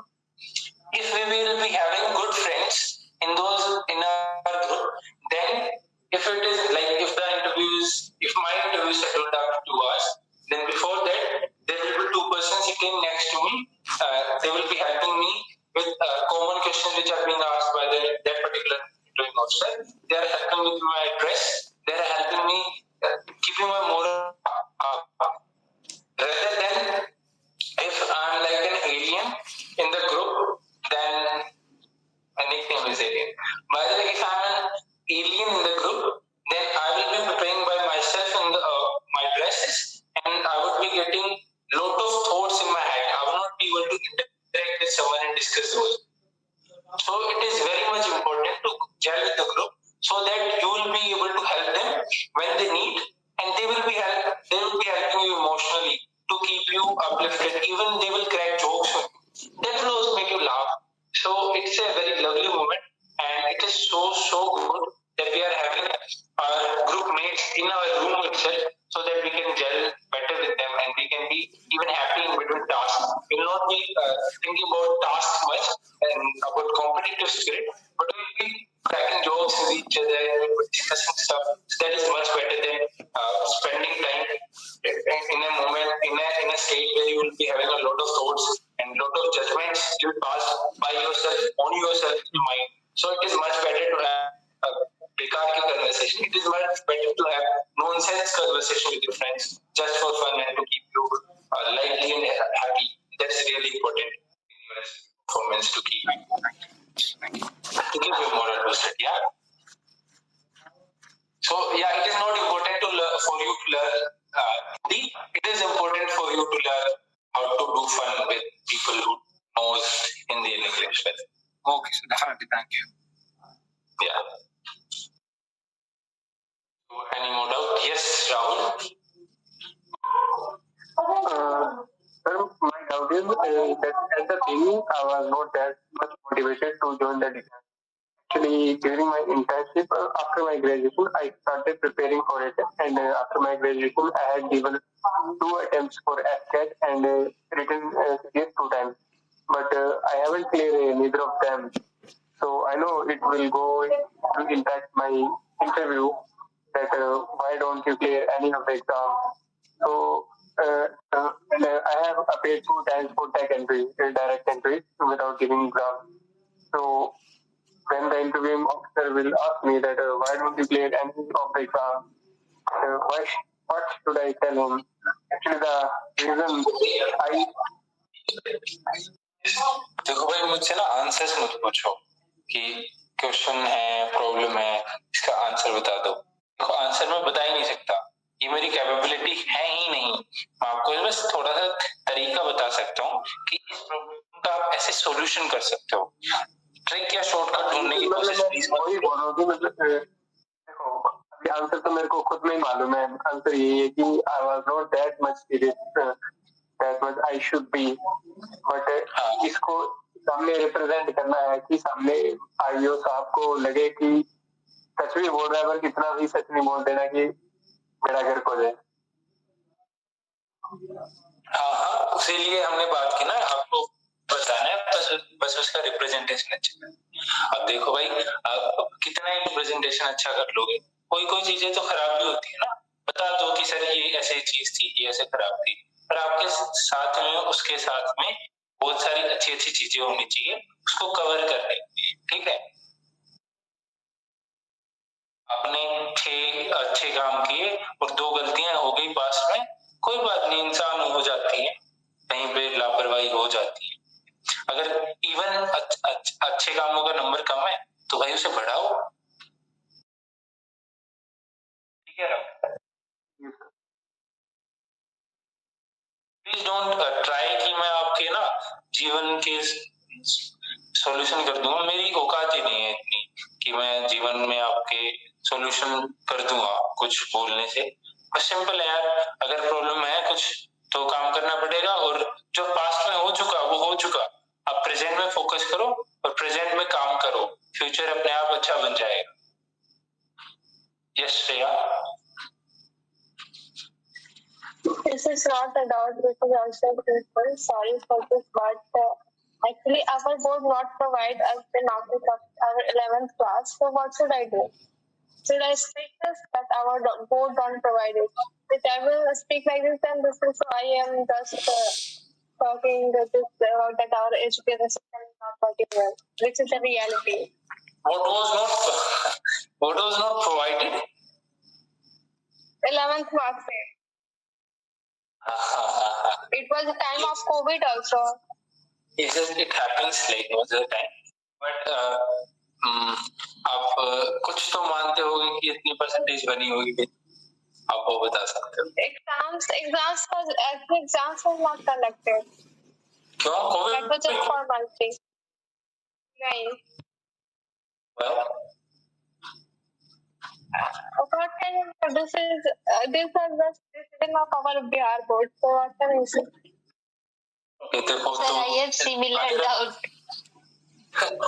If we will be having good friends in our group, then if it is like if my interview is scheduled up to us, then before that there will be two persons sitting next to me. They will be helping me with common questions which are being asked by that particular interviewing officer. They are helping me with my address. They are helping me keeping my moral rather than if I'm like an alien in the group, then my nickname is alien. By the way, if I'm an alien in the group, then I will be preparing by myself in my dresses, and I would be getting lot of thoughts in my head. I will not be able to interact with someone and discuss those. So it is very much important to gel with the group so that you will be able to help them when they need, and they will be helping you emotionally to keep you uplifted. Even they will crack jokes with you. That will also make you laugh. So it's a very lovely moment, and it is so good that we are having our group mates in our room itself so that we can gel better with them and we can be even happy in between tasks. We will not be thinking about tasks much and about competitive spirit, but we will be cracking jokes with each other and we will be discussing stuff. That is much better than spending time in a moment, in a state where you will be having a lot of thoughts and a lot of judgments you pass by yourself, on yourself in your mind. So it is much better to have a bekar ki conversation. It is much better to have nonsense conversation with your friends just for fun and to keep you lively and happy. That's really important in your performance to keep you moral boosted. Yeah. So yeah, it is not important for you to learn Hindi. It is important for you to learn how to do fun with people who knows Hindi and English well. Okay, so definitely, thank you. Yeah. So any more doubt? Yes, Rahul. Sir, my doubt is that at the beginning I was not that much motivated to join the defense. Actually, during my internship, after my graduation, I started preparing for it. And after my graduation, I had given 2 attempts for FCAT and written CTS 2 times. But I haven't cleared neither of them. So I know it will go to impact my interview that why don't you clear any of the exams. So and I have appeared 2 times for tech entry, direct entry without giving exam. So when the interviewing officer will ask me that why don't you clear any of the exam, what should I tell him? Actually, the reason देखो भाई, मुझसे ना answers मत पूछो कि question है, problem है, इसका आंसर बता दो. देखो आंसर मैं बता ही नहीं सकता, ये मेरी कैपेबिलिटी है ही नहीं. मैं आपको बस थोड़ा सा तरीका बता सकता हूँ कि इस प्रॉब्लम का आप ऐसे सॉल्यूशन कर सकते हो. ट्रिक या शॉर्टकट ढूंढने की कोशिश प्लीज मत करो. आंसर तो मेरे को खुद में ही मालूम है. आंसर यही है कि I was not that much serious that much I should be. But इसको सामने रिप्रेजेंट करना है कि सामने आईओ साहब को लगे कि सच भी बोल रहा है, पर कितना भी सच नहीं बोल देना कि मेरा घर को जाए. हाँ, इसीलिए हमने बात की ना, आपको बताना है बस उसका रिप्रेजेंटेशन अच्छा है. अब देखो भाई, आप कितना ही रिप्रेजेंटेशन अच्छा कर लोगे, कोई चीजें तो खराब भी होती है ना. बता दो कि सर ये ऐसी चीज थी, ये ऐसे खराब थी, पर आपके साथ में उसके साथ में बहुत सारी अच्छी चीजें होनी चाहिए उसको कवर करने. ठीक है, आपने 6 अच्छे काम किए और 2 गलतियां हो गई पास में, कोई बात नहीं, इंसान हो जाती है, कहीं पे लापरवाही हो जाती है. अगर इवन अच्छे कामों का नंबर कम है तो भाई उसे बढ़ाओ. ठीक है, प्लीज डोंट ट्राई कि मैं आपके ना जीवन के सॉल्यूशन कर दूंगा. मेरी औकात ही नहीं है इतनी कि मैं जीवन में आपके सॉल्यूशन कर दूंगा कुछ बोलने से. बस सिंपल है यार, अगर प्रॉब्लम है कुछ तो काम करना पड़ेगा, और जो पास्ट में हो चुका वो हो चुका. अब प्रेजेंट में फोकस करो और प्रेजेंट में काम करो, फ्यूचर अपने आप अच्छा बन जाएगा. Yes, Shreya. This is not a doubt. This is also simple. Sorry for this, but actually our board not provide us the marks of our 11th class. So what should I do? Should I speak this that our board don't provide it? If I will speak like this, then this is why I am just talking that that our education system is not working well, which is a reality. What was not provided? 11th marks. It was a time of COVID also. It happens like most of the time. But आप कुछ तो मानते होंगे कि इतनी percentage बनी होगी, आप वो बता सकते हो? Exams was not conducted. क्यों? COVID? That was just formality. नहीं. Well, what can this is this was the decision of our Bihar board. So what can we say? Sir, I have similar doubt.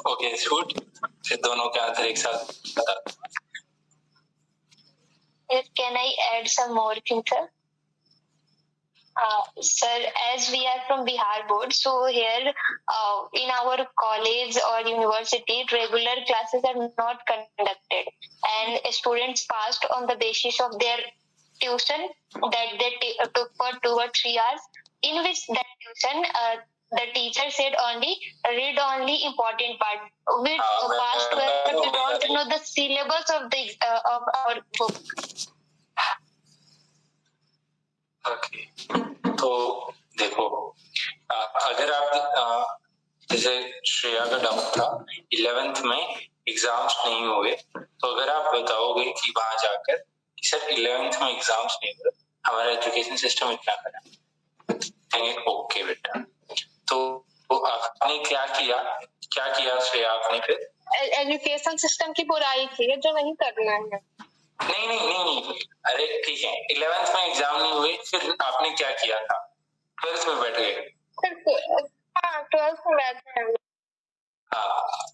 Okay, shoot. फिर दोनों के answer एक साथ बता. Can I add some more things, sir? Sir, as we are from Bihar board, so here in our college or university, regular classes are not conducted, and students passed on the basis of their tuition that they took for 2 or 3 hours, in which that tuition the teacher said read only important part. We passed 12, but we don't know the syllabus of our book. Okay. तो देखो, अगर आप जैसे श्रेया का doubt था 11th में exams नहीं हुए, तो अगर आप बताओगे कि वहां जाकर कि सर 11th में एग्जाम्स नहीं हुए, हमारा एजुकेशन सिस्टम इतना खराब, ओके बेटा, तो आपने क्या किया श्रेया आपने फिर? एजुकेशन सिस्टम की बुराई की है जो नहीं करना है. नहीं, अरे ठीक है, 11th में एग्जाम नहीं हुए, फिर आपने क्या किया था? 12th में बैठ गए? हाँ, 12th में बैठे हैं.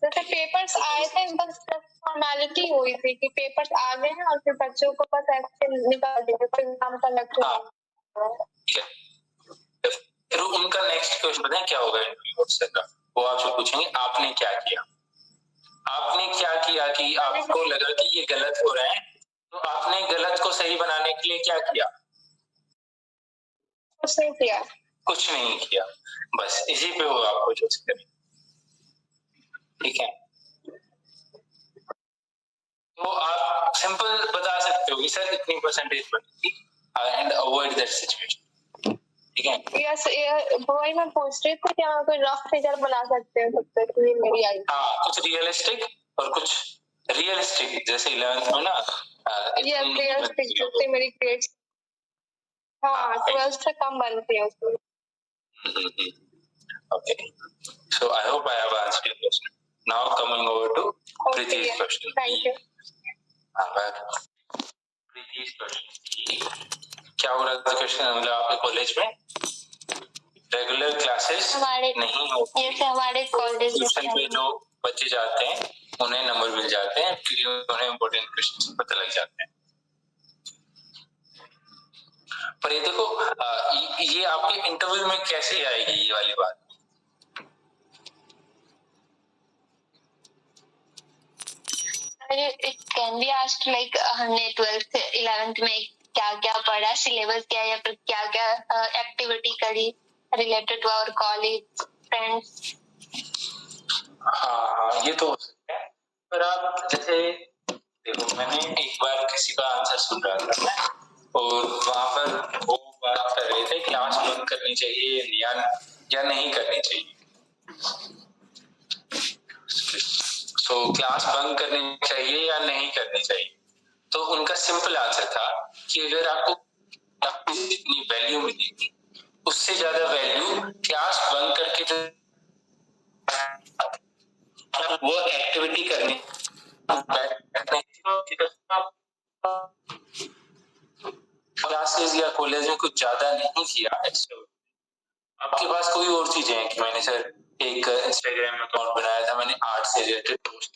जैसे पेपर्स आए थे, बस फॉर्मेलिटी हुई थी कि पेपर्स आ गए हैं और फिर बच्चों को बस ऐसे निकाल देंगे, कोई एग्जाम का लेक्चर. फिर उनका नेक्स्ट क्वेश्चन पता है क्या होगा इंटरव्यू ऑफिसर का? वो आपसे पूछेंगे आपने क्या किया कि आपको लगा कि ये गलत हो रहा है, तो आपने गलत को सही बनाने के लिए क्या किया? कुछ नहीं किया. बस इसी पे वो आपको जज करें. ठीक है, तो आप सिंपल बता सकते हो कि सर इतनी परसेंटेज बनी एंड अवॉइड दैट सिचुएशन. ठीक है. यस, वही मैं पूछ रही थी कि हम कोई रफ फिगर बना सकते हैं सबसे कि मेरी आई. हाँ, कुछ रियलिस्टिक और कुछ रियलिस्टिक, जैसे 11th में ना रियलिस्टिक जैसे मेरी ग्रेड्स 12th से कम बनती है उसमें. Okay, so I hope I have answered your question. Now coming over to Preeti's question. Thank you. Preeti's question. क्या हो रहा था क्वेश्चन? मतलब आपके कॉलेज में रेगुलर क्लासेस नहीं होती, जैसे हमारे कॉलेज ट्यूशन पे जो बच्चे जाते हैं उन्हें नंबर मिल जाते हैं क्योंकि उन्हें इम्पोर्टेंट क्वेश्चन पता लग जाते हैं. पर ये देखो, ये आपके इंटरव्यू में कैसे आएगी ये वाली बात? It can be asked like हमने 12th 11th में क्या क्या पढ़ा, सिलेबस क्या या फिर क्या क्या एक्टिविटी करी related to our college friends. हाँ, ये तो हो सकता है. पर आप जैसे देखो, मैंने एक बार किसी का आंसर सुन रहा था मैं, और वहां पर वो बात कर रहे थे क्लास बंक करनी चाहिए या नहीं करनी चाहिए. तो क्लास बंक करनी चाहिए या नहीं करनी चाहिए, तो उनका सिंपल आंसर था कि अगर आपको जितनी वैल्यू मिलेगी उससे ज्यादा वैल्यू क्लास बंक करके जो वो एक्टिविटी करनी क्लासेस या कॉलेज में कुछ ज्यादा नहीं किया, आपके पास कोई और चीजें हैं कि मैंने सर एक इंस्टाग्राम अकाउंट बनाया था, मैंने आर्ट से रिलेटेड पोस्ट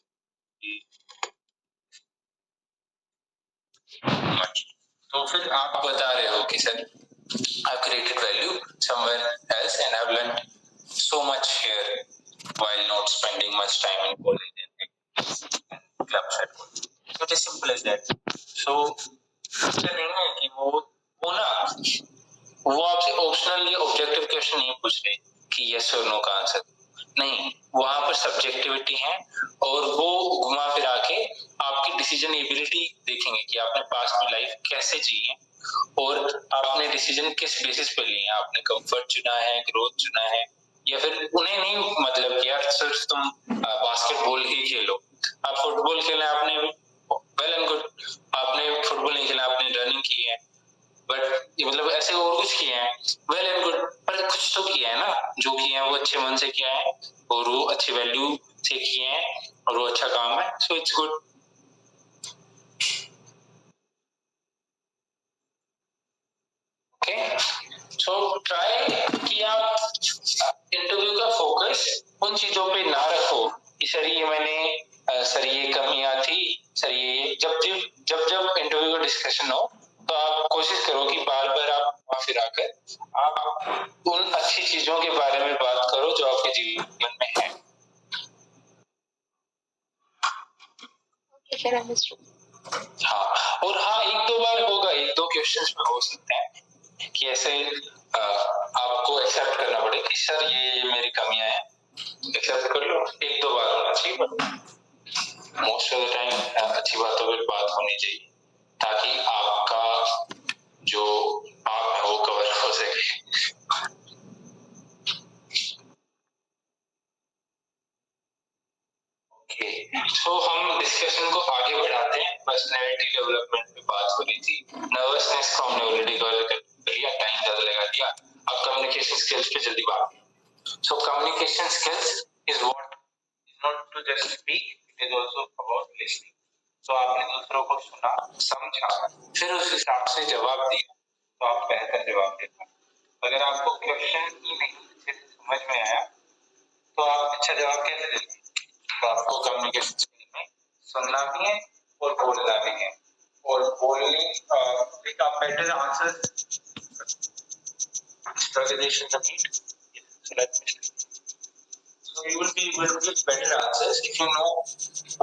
तो फिर आप बता रहे हो कि sir I've created value somewhere else and I've learned so much here while not spending much time in college and clubs at all. So it is simple as that. So ऐसा नहीं है कि वो ना वो आपसे ऑप्शनल या objective question नहीं पूछ रहे कि यस और नो का आंसर नहीं, वहां पर सब्जेक्टिविटी है और वो घुमा फिरा के आपकी डिसीजन एबिलिटी देखेंगे कि आपने पास्ट में लाइफ कैसे जी है और आपने डिसीजन किस बेसिस पे लिए हैं, आपने कंफर्ट चुना है, ग्रोथ चुना है या फिर उन्हें नहीं मतलब कि यार सिर्फ तुम बास्केटबॉल ही खेलो, आप फुटबॉल खेला आपने वेल एंड गुड, आपने फुटबॉल नहीं खेला आपने रनिंग की है बट मतलब ऐसे और कुछ किया है वेल एंड गुड, पर कुछ तो किया है ना, जो किया है वो अच्छे मन से किया है और वो अच्छे वैल्यू से किए हैं और वो अच्छा काम है, so it's good. Okay, so try कि आप इंटरव्यू का फोकस उन चीजों पे ना रखो कि सर ये मैंने सर ये कमियां थी, सर ये जब इंटरव्यू का डिस्कशन हो तो आप कोशिश करो कि बार बार आप फिर आकर आप उन अच्छी चीजों के बारे में बात करो जो आपके जीवन में है. हाँ, और हाँ एक दो बार होगा, एक दो क्वेश्चंस में हो सकता है कि ऐसे आपको एक्सेप्ट करना पड़े कि सर ये मेरी कमियां हैं, एक्सेप्ट कर लो, एक दो बार होना चाहिए but most of the time अच्छी बातों पर बात होनी चाहिए ताकि आपका जो आप है वो कवर हो सके. ओके, सो हम डिस्कशन को आगे बढ़ाते हैं. पर्सनैलिटी डेवलपमेंट पे बात हो रही थी, नर्वसनेस को हमने ऑलरेडी कवर कर लिया, टाइम ज्यादा लगा दिया. अब कम्युनिकेशन स्किल्स पे जल्दी बात. So communication skills is what is not to just speak, it is also about listening. So आपने दूसरों को सुना, समझा, फिर उस हिसाब से जवाब दिया, तो आप बेहतर जवाब दे पाए. अगर आपको क्वेश्चन ही नहीं अच्छे से समझ में आया, तो आप अच्छा जवाब कैसे देंगे? तो आपको कम्युनिकेशन स्किल में सुनना भी है और बोलना भी है. और बोलने एक आप बेटर आंसर स्ट्रगलेशन submit. So you will be able to give better answers if you know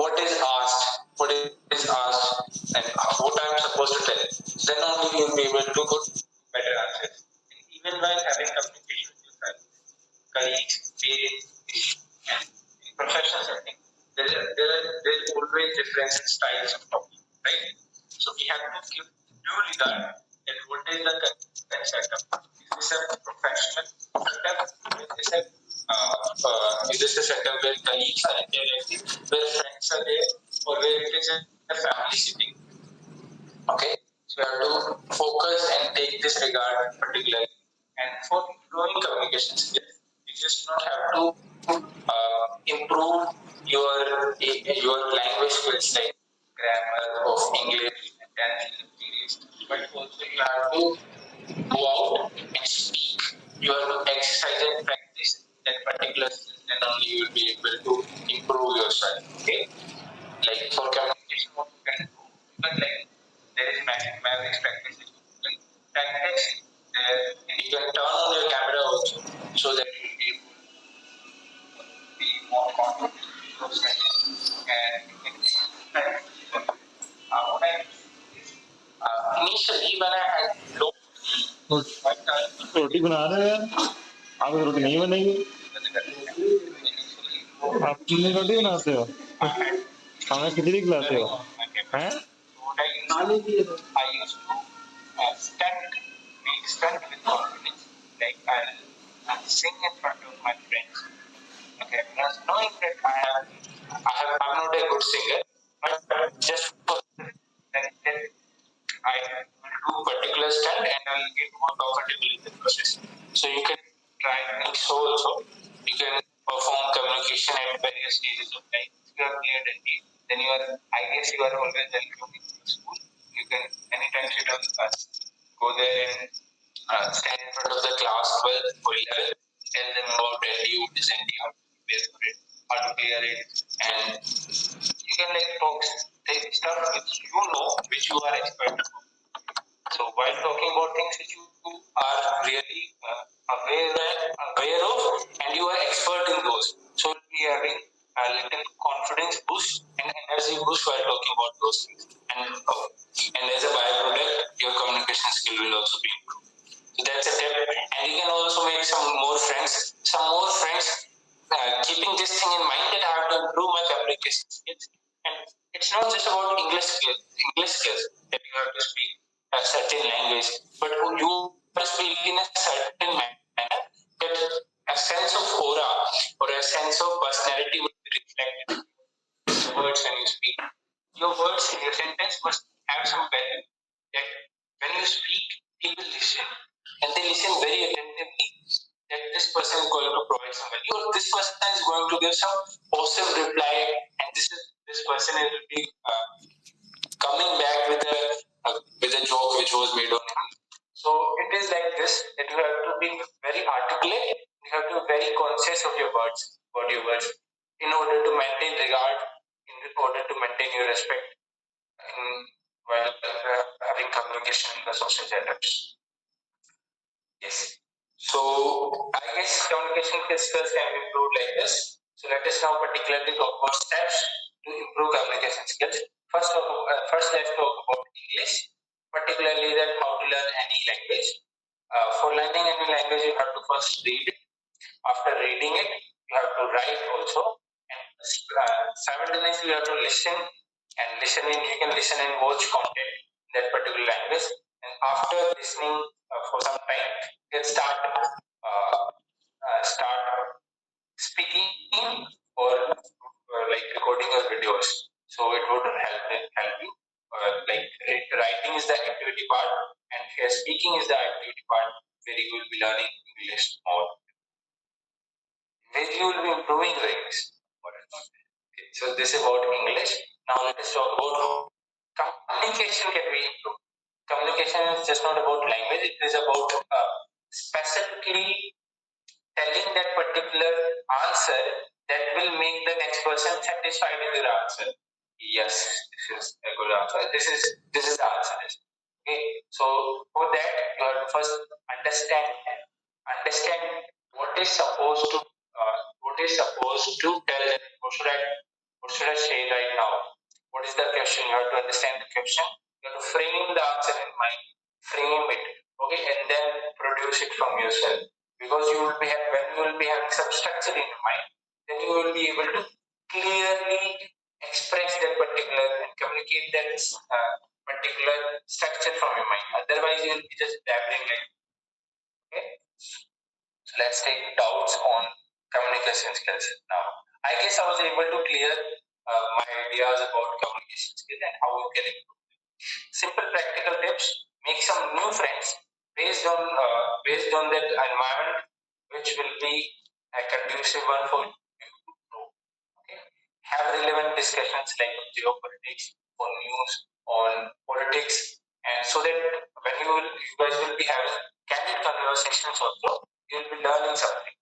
what is asked, and what I am supposed to tell. Then only you will be able to give better answers. And even while having communication with your colleagues, parents, and in professional setting, there is always difference in styles of talking, right? So we have to give due regard that what is the current setup. Is this a professional setup? Is this a setup where colleagues are interacting, where friends are there, or where it is a family sitting? Okay, so you have to focus and take this regard particularly. And for improving communication skills, you just not have to improve your language skills like grammar of English and English, but also you have to go out and speak. You have to exercise and practice that particular skill, then only you will be able to improve yourself. Okay, like for communication, what you can do, but like there is maverick practices. You can practice there, and you can turn on your camera also, so that you will be able to be more confident in yourself, and you can practice. What I initially when I had low रोटी बना रहे हो यार, आप रोटी नहीं बनेगी, आप कितनी रोटी बनाते हो, हमें खिचड़ी खिलाते हो हैं? I used to stunt with confidence, like I'll sing in front of my friends. Okay, plus knowing that I'm not a good singer, but just for that I will do particular stunt and I will get more comfortable in the process. So you can try mix also. You can perform communication at various stages of life. If you are cleared and deep, then I guess you are always welcome in school. You can anytime sit on the class, go there and stand in front of the class 12 or 11, tell them about LDU, what is LDU, how to prepare for it, how to clear it, and you can like talk the stuff which you know, which you are expert of. So while talking about things which you are really aware of and you are expert in those, so you'll be having a little confidence boost and energy boost while talking about those things. And as a byproduct, your communication skill will also be improved. So that's a tip. And you can also make some more friends. Keeping this thing in mind that I have to improve my communication skills. And it's not just about English skills that you have to speak a certain language, but you must speak in a certain manner that a sense of aura or a sense of personality will be reflected in your words when you speak. Your words in your sentence must have some value. That when you speak, people listen, and they listen very attentively. That this person is going to provide some value, or this person is going to give some positive reply, and this person will be coming back with a joke which was made on him. So it is like this that you have to be very articulate. You have to be very conscious of your words, in order to maintain regard, in order to maintain your respect, while having communication in the social setups. Yes. So I guess communication skills can be improved like this. So let us now particularly talk about steps to improve communication skills. First, let's talk about English, particularly that how to learn any language. For learning any language, you have to first read. After reading it, you have to write also, and simultaneously you have to listen. And listening, you can listen and watch content in that particular language. And after listening for some time, you can start speaking or like recording your videos. So it would help you. Like writing is the activity part, and here speaking is the activity part where you will be learning English more. Where you will be improving your English. Okay, so this is about English. Now let us talk about how communication can be improved. Communication is just not about language; it is about specifically telling that particular answer that will make the next person satisfied with your answer. Yes, this is a good answer. This is the answer. Okay, so for that you have to first understand what is supposed to tell them. What should I say right now? What is the question? You have to understand the question. You have to frame the answer in mind. Frame it, okay, and then produce it from yourself. Because when you will be having some structure in your mind, then you will be able to clearly express that particular and communicate that particular structure from your mind. Otherwise, you will be just dabbling like. Okay, so let's take doubts on communication skills now. I guess I was able to clear my ideas about communication skills and how you can improve. Simple practical tips: make some new friends based on that environment, which will be a conducive one for you to grow. Okay? Have relevant discussions like geopolitics or news on politics, and so that when you guys will be having candid conversations also, you'll be learning something.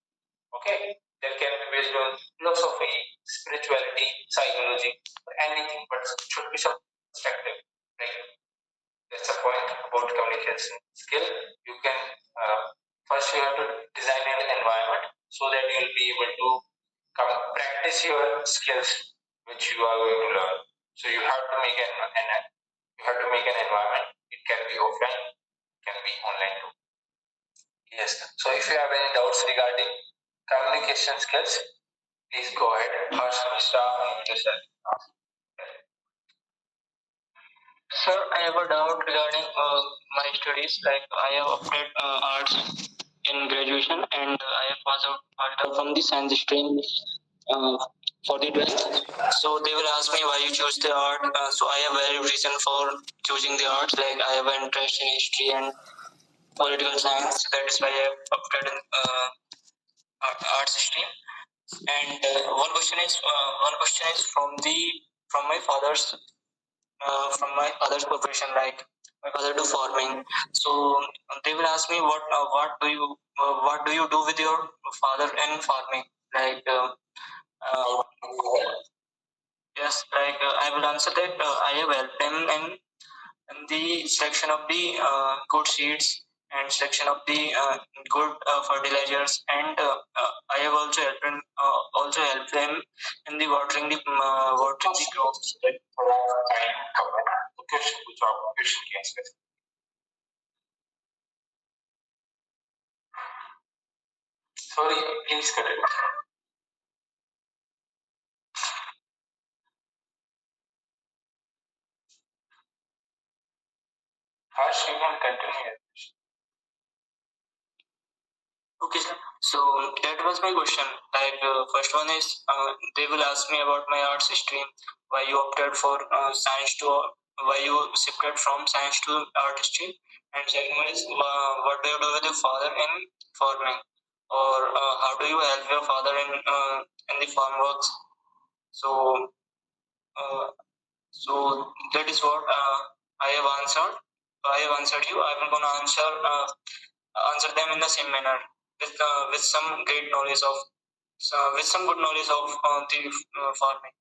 Okay, that can be based on philosophy, spirituality, psychology, or anything, but it should be some perspective, right? That's the point about communication skill. You can first you have to design an environment so that you'll be able to practice your skills which you are going to learn. So you have to make an environment. It can be offline, it can be online too. Yes. So if you have any doubts regarding communication skills, please go ahead. Harsh, Mishra, and yourself. Sir, I have a doubt regarding my studies. Like I have applied arts in graduation, and I have passed out from the science stream for the 12th. So they will ask me why you choose the art. So I have very reason for choosing the arts. Like I have an interest in history and political science. That is why I have applied in arts stream. And one question is from my father's profession, like my father do farming. So they will ask me what do you do with your father in farming, like Yes, I will answer that. I have helped him in the selection of the good seeds and selection of the good fertilizers, and I have also helped him in the watering the crops. Sorry, please correct. Harsh, you can continue. Okay, sir. So that was my question. First one is they will ask me about my arts stream, why you opted for science to, why you shifted from science to art stream, and second one is what do you do with your father in farming, or how do you help your father in the farm works. So uh, so that is what I have answered. I have answered you. I am going to answer them in the same manner with some great knowledge of with some good knowledge of the farming.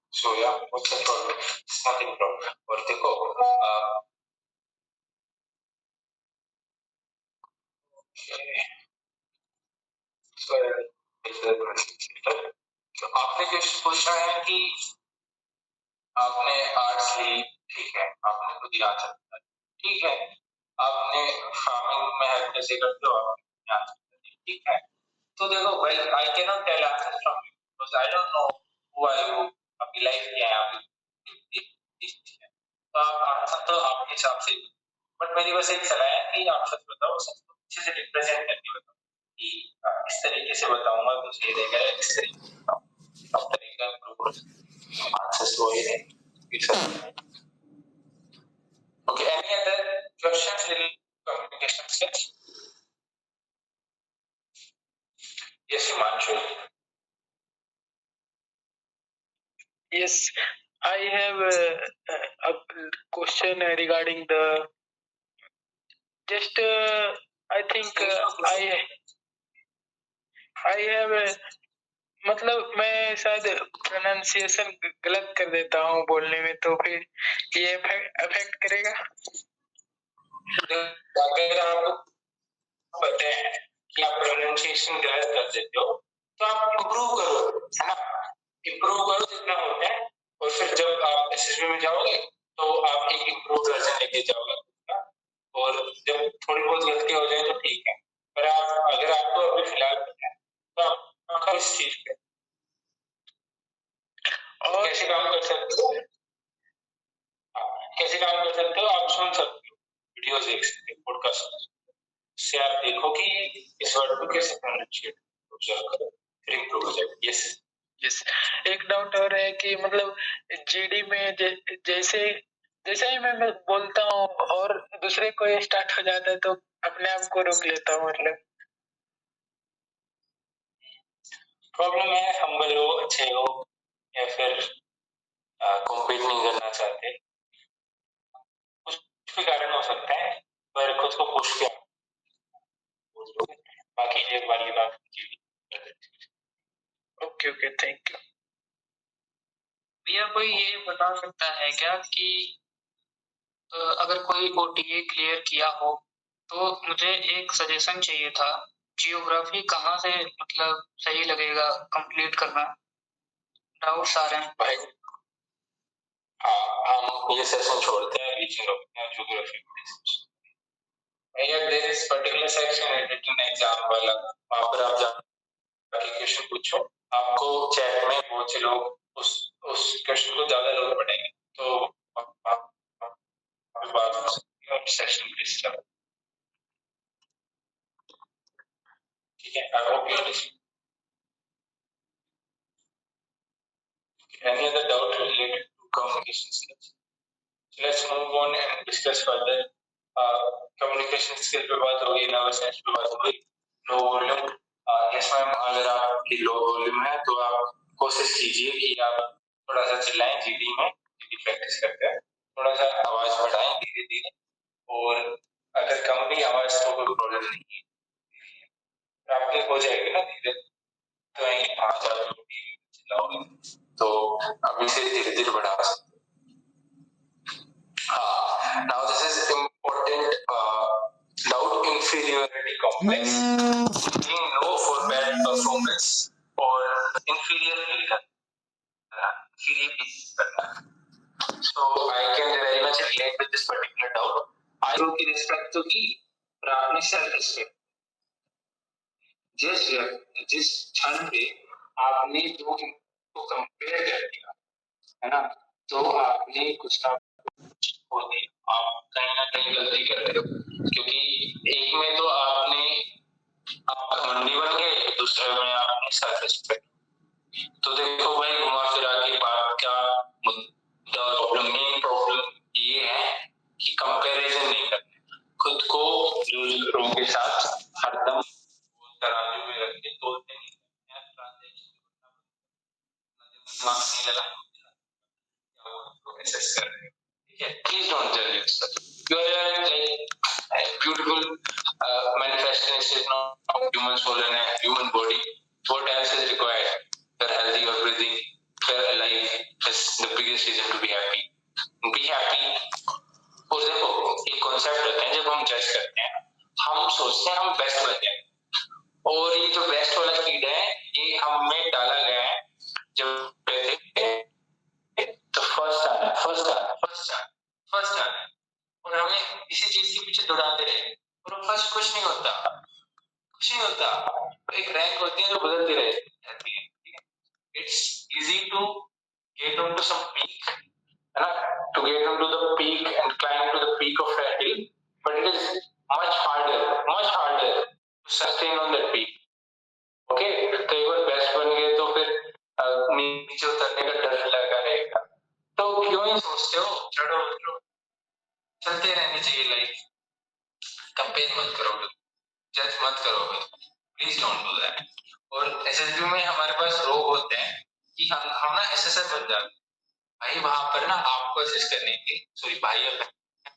So yeah, what's the problem? It's nothing problem. Or देखो, तो आपने जो पूछा है कि आपने arts ली, ठीक है, आपने खुद ही आंसर दिया, ठीक है, आपने फार्मिंग में हेल्प कैसे करते हो, आपने आंसर दिया, ठीक है, तो देखो भाई, I can not tell answer from you because I don't know who are you, आपकी लाइफ क्या है, आपकी तो आप आंसर तो आपके हिसाब से, बट मेरी बस एक सलाह है कि आप सच बताओ, सच को अच्छे से रिप्रेजेंट करके बताओ कि इस तरीके से बताऊंगा तो सही रहेगा, इस तरीके से बताओ, सब तरीका इम्प्रूव हो सकता है, आंसर तो वही रहेंगे। Okay, any other questions related to communication skills? Yes, Himanshu. Yes, I have a question regarding the just I think I have मतलब मैं शायद प्रोनाउंसिएशन गलत कर देता हूँ बोलने में, तो फिर ये अफेक्ट करेगा? अगर आपको पता है कि आप प्रोनाउंसिएशन गलत कर देते हो तो आप इम्प्रूव करो, है ना, इम्प्रूव करो जितना होता है, और फिर जब आप एसएसबी में जाओगे तो आप एक इम्प्रूव वर्जन लेके जाओगे, और जब थोड़ी बहुत गलती हो जाए तो ठीक है, पर आप अगर आपको अभी फिलहाल पता है तो आप इस चीज पे और कैसे काम कर सकते हो, कैसे काम कर सकते हो, आप सुन सकते हो, वीडियो देख सकते हो, पॉडकास्ट से आप देखो कि इस वर्ड को कैसे प्रोनाउंसिएट ऑब्जर्व करो, फिर इम्प्रूव हो जाएगा। यस यस, एक डाउट और है कि मतलब जीडी में जैसे जैसे ही मैं बोलता हूँ और दूसरे को स्टार्ट हो जाता है तो अपने आप को रोक लेता हूँ, मतलब प्रॉब्लम है, हम्बल हो, अच्छे हो, या फिर कॉम्पीट नहीं करना चाहते, कुछ भी कारण हो सकता है, पर खुद को पुश किया, बाकी ये वाली बात। Okay okay, thank you. भैया कोई ये बता सकता है क्या कि अगर कोई ओटीए क्लियर किया हो तो मुझे एक सजेशन चाहिए था, जियोग्राफी कहाँ से मतलब सही लगेगा कंप्लीट करना, डाउट्स आ रहे हैं भाई। हाँ, हम ये सेशन छोड़ते हैं, रीचिंग ऑफ जियोग्राफी भैया, there is particular section written exam वाला, वहां पर आप जाके क्वेश्चन पूछो, आपको चैट में बहुत से लोग उस क्वेश्चन को ज्यादा लोग पढ़ेंगे, तो बात हो सकती है, सेशन प्लीज चलो, ठीक है, I hope you understand. Any other doubt related to communication skills? So let's move on and discuss further. Communication skill पे बात होगी, नर्वसनेस पे बात होगी, लो वॉल्यूम। यस मैम, अगर आपकी लो वॉल्यूम है तो आप कोशिश कीजिए कि आप थोड़ा सा चिल्लाएं जीडी में, जीडी प्रैक्टिस करते हैं, थोड़ा सा आवाज बढ़ाएं धीरे धीरे, और अगर कम भी आवाज तो कोई प्रॉब्लम नहीं है, प्रैक्टिस हो जाएगी ना धीरे, तो लाओगे, तो अभी से धीरे धीरे बढ़ा सकते। हाँ, now this is important. Doubt inferiority complex, thinking no for bad performance or inferior feel करना, inferior feel करना. So I can very much relate with this particular doubt. I know की respect तो की, पर आपने self respect जिस क्षण पे आपने दो को कंपेयर कर दिया, है ना, तो आपने कुछ ना होगी, आप कहीं ना कहीं गलती कर रहे हो, क्योंकि एक में तो आपने आप घमंडी बन गए, दूसरे में आपने सेल्फ रिस्पेक्ट। तो देखो भाई, घुमा फिरा के बात का मुद्दा मेन प्रॉब्लम ये है कि कंपैरिजन नहीं करते, खुद को दूसरों के साथ हरदम तराजू में रख के तोलते नहीं कर रहे हैं। Please don't judge yourself. You are like a beautiful manifestation of human soul and a human body. What else is required? You're healthy, you're breathing, you're alive. That's the biggest reason to be happy. Be happy. और देखो, एक concept होता है, जब हम जज करते हैं, हम सोचते हैं हम बेस्ट बन जाए, और ये जो बेस्ट वाला कीड है, ये हम में डाला गया है जब तो फर्स्ट आना, और हमें इसी चीज के पीछे दौड़ाते रहे, और फर्स्ट कुछ नहीं होता, एक रैंक होती है जो बदलती रहती है, ठीक है। It's easy to get on to some peak, है ना, to get on to the peak and climb to the peak of that hill, but it is much harder to sustain on that peak. Okay, तो एक बार best बन गए तो फिर नीचे उतरने का डर लगा रहेगा, तो क्यों ही सोचते हो, चढ़ो उतरो, चलते रहनी चाहिए लाइफ, कंपेयर मत करोगे, जज मत करोगे, प्लीज डोंट डू दैट। और एसएसबी में हमारे पास रोग होते हैं कि हम ना एसएसआर बन जाते भाई, वहां पर ना आपको असिस्ट करने के, सॉरी भाई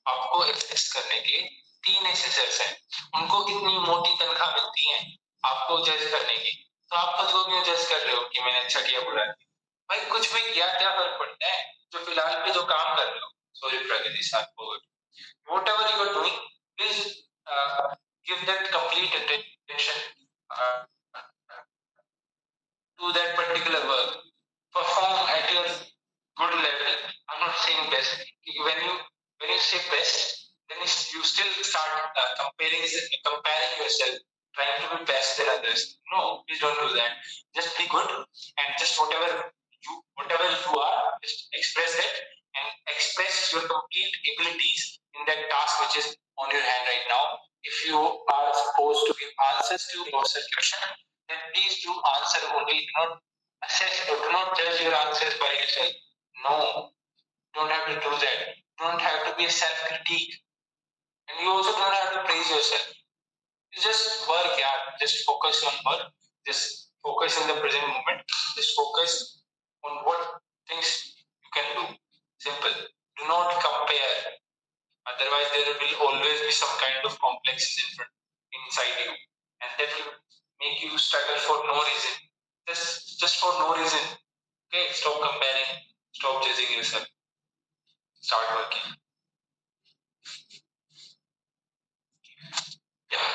आपको असिस्ट करने के 3 एसएसआर्स हैं, उनको कितनी मोटी तनख्वाह मिलती है आपको जज करने की, तो आप खुद को क्यों जज कर रहे हो कि मैंने अच्छा किया बुरा किया? भाई कुछ भी किया क्या फर्क पड़ता है, जो फिलहाल पे जो काम कर रहे हो, सॉरी प्रगति साथ को whatever you are doing, please give that complete attention to that particular work, perform at your good level. I'm not saying best. When you say best, then you still start comparing yourself, trying to be best than others. No, please don't do that. Just be good, and just whatever you are, just express it and express your complete abilities in that task which is on your hand right now. If you are supposed to give answers to your question, then please do answer only. Do not assess or do not judge your answers by yourself. No, don't have to do that. Don't have to be a self-critique, and you also don't have to praise yourself. You just work, yeah. Just focus on work. Just focus in the present moment. Just focus on what things you can do. Simple. Do not compare. Otherwise, there will always be some kind of complexes inside you, and that will make you struggle for no reason. Just for no reason. Okay, stop comparing. Stop judging yourself. Start working. Yeah.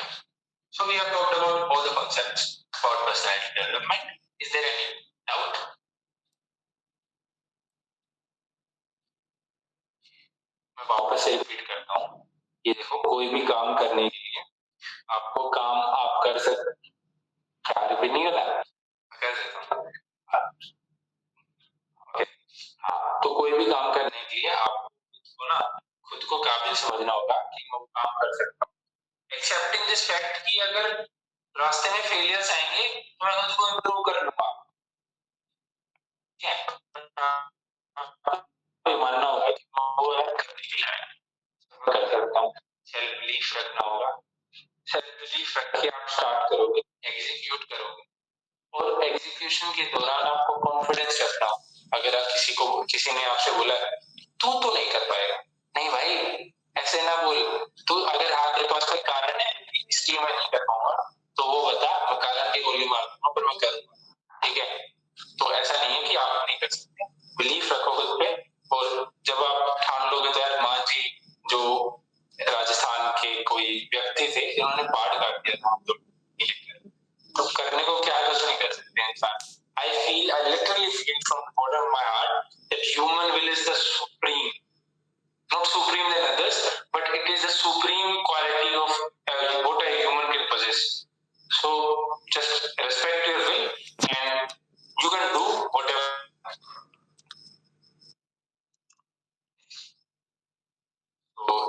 So we have talked about all the concepts about personality development. Is there any doubt? मैं वापस से repeat करता हूँ, ये देखो, कोई भी काम करने के लिए आपको काम आप कर सकते, क्या रिपीट नहीं करना, कर देता हूँ। हाँ, तो कोई भी काम करने के लिए आपको ना खुद को काबिल समझना होगा कि मैं काम कर सकता हूँ। एक्सेप्टिंग दिस फैक्ट कि अगर रास्ते में फेलियर्स आएंगे तो मैं खुद को इम्प्रूव कर लूंगा, मानना होगा कि वो कर सकता हूँ, सेल्फ बिलीफ रखना होगा, सेल्फ बिलीफ रख के आप स्टार्ट करोगे, एग्जीक्यूट करोगे, और एग्जीक्यूशन के दौरान आपको कॉन्फिडेंस रखना होगा। अगर आप किसी ने आपसे बोला तू तो नहीं कर पाएगा, नहीं भाई ऐसे ना बोल, तू अगर आपके पास कोई कारण है इसलिए मैं नहीं कर पाऊंगा तो वो बता, मैं कारण की गोली मार दूंगा पर मैं करूंगा, ठीक है। तो ऐसा नहीं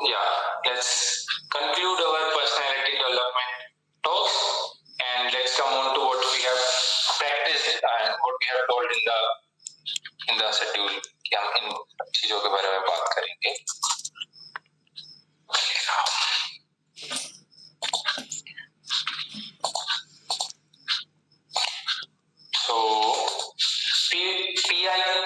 yeah, let's conclude our personality development talks and let's come on to what we have practiced and what we have told in the schedule कि हम इन चीजों के बारे में बात करेंगे. So PIQ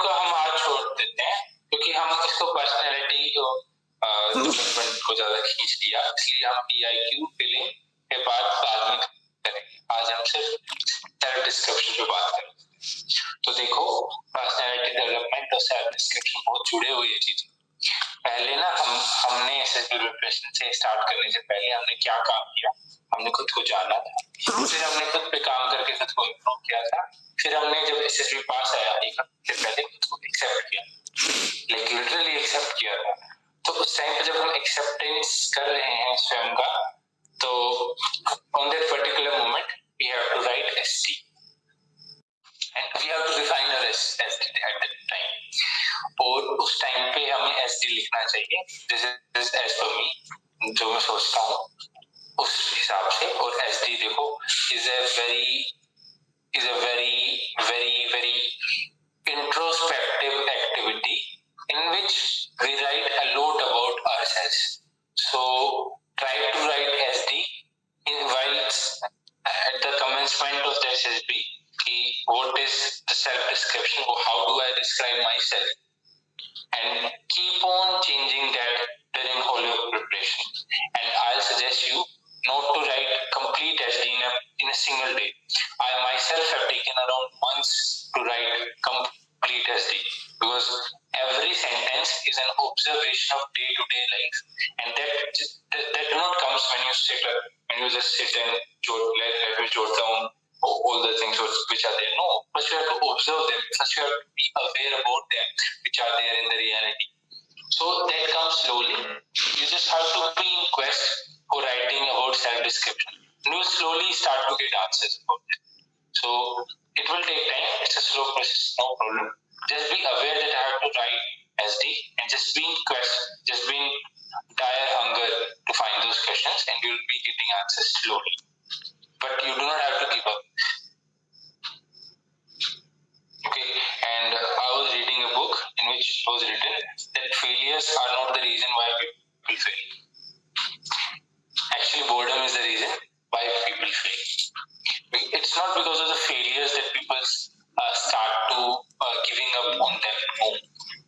का हम आज छोड़ देते हैं क्योंकि हम इसको पर्सनैलिटी डेवलपमेंट को ज्यादा खींच लिया, इसलिए हम PIQ फिलिंग के बाद में करेंगे. आज हम सिर्फ सेल्फ डिस्क्रिप्शन पे बात करेंगे. तो देखो, पर्सनैलिटी डेवलपमेंट और सेल्फ डिस्क्रिप्शन बहुत जुड़े हुए चीजें. पहले ना हमने एसएसबी प्रिपरेशन से स्टार्ट करने से पहले हमने क्या काम किया, हमने खुद को जाना था, फिर हमने खुद पे काम करके खुद को इम्प्रूव किया था, फिर हमने जब एसएसबी पास आया एक हफ्ते पहले खुद को एक्सेप्ट किया, लाइक लिटरली एक्सेप्ट किया था. तो उस टाइम पे जब हम एक्सेप्टेंस कर रहे हैं स्वयं का, तो on that particular moment we have to write ST and we have to define our ST at that time. और उस टाइम पे हमें एसडी लिखना चाहिए. दिस इज एज पर मी, जो मैं सोचता हूँ उस हिसाब से. और एसडी देखो is a very introspective activity in which we write a lot about ourselves. So try to write SD while at the commencement of the SSB. What is the self description? How do I describe myself? And keep on changing that during whole your preparation. And I'll suggest you not to write complete SD in a single day. I myself have taken around months to write complete SD because every sentence is an observation of day-to-day life, and that not comes when you just sit and jot down all the things which are there. No, first you have to observe them. First you have to be aware about them, which are there in the reality. So that comes slowly. You just have to be in quest for writing about self-description. And you will slowly start to get answers about it. So it will take time. It's a slow process, no problem. Just be aware that I have to write SD and just be in quest, just be in dire hunger to find those questions, and you will be getting answers slowly. But you do not have to give up. Okay, and I was reading a book in which it was written that failures are not the reason why people fail. Actually, boredom is the reason why people fail. It's not because of the failures that people start to giving up on them. No,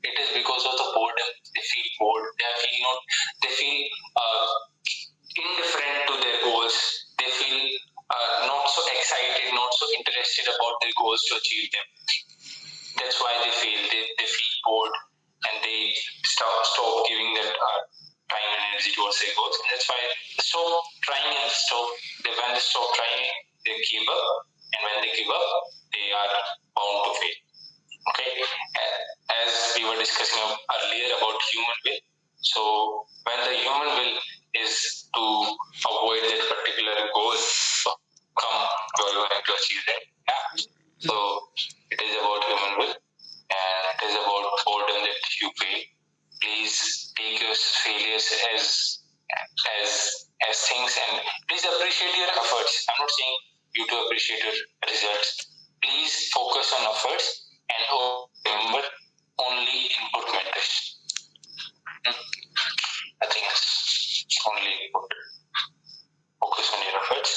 it is because of the boredom. They feel bored. They feel indifferent to their goals. They feel not so excited, not so interested about their goals to achieve them. That's why they fail. They feel bored and they stop giving that time and energy towards their goals. And that's why they stop trying and when they stop trying, they give up. And when they give up, they are bound to fail. Okay? As we were discussing earlier about human will. So when the human will is to avoid that particular goal, you are going to achieve that. Yeah. So it is about human will and it is about boredom that you fail. Please take your failures as things and please appreciate your efforts. I'm not saying you to appreciate your results. Please focus on efforts and remember only input matters. Nothing else. Only input. Focus on your efforts.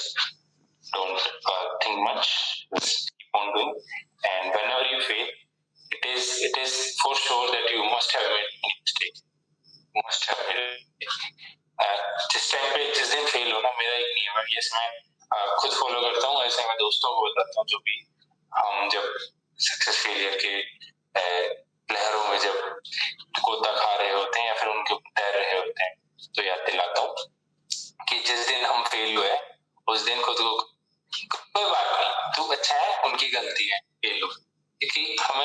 Don't think much. Just keep on doing. And whenever you fail, it is for sure that you must have made a mistake. You must have made a mistake. जिस दिन fail होना मेरा एक नियम है, yes मैं खुद follow करता हूँ, ऐसे मैं दोस्तों को बताता हूँ जो भी हम जब सक्सेस फेलियर के लहरों में जब गोता खा रहे होते हैं या फिर उनके ऊपर तैर रहे होते हैं, तो याद दिलाता हूँ कि जिस दिन हम फेल हुए उस दिन खुद को कोई बात नहीं, तू अच्छा है, उनकी गलती है, फेल हो. क्योंकि हम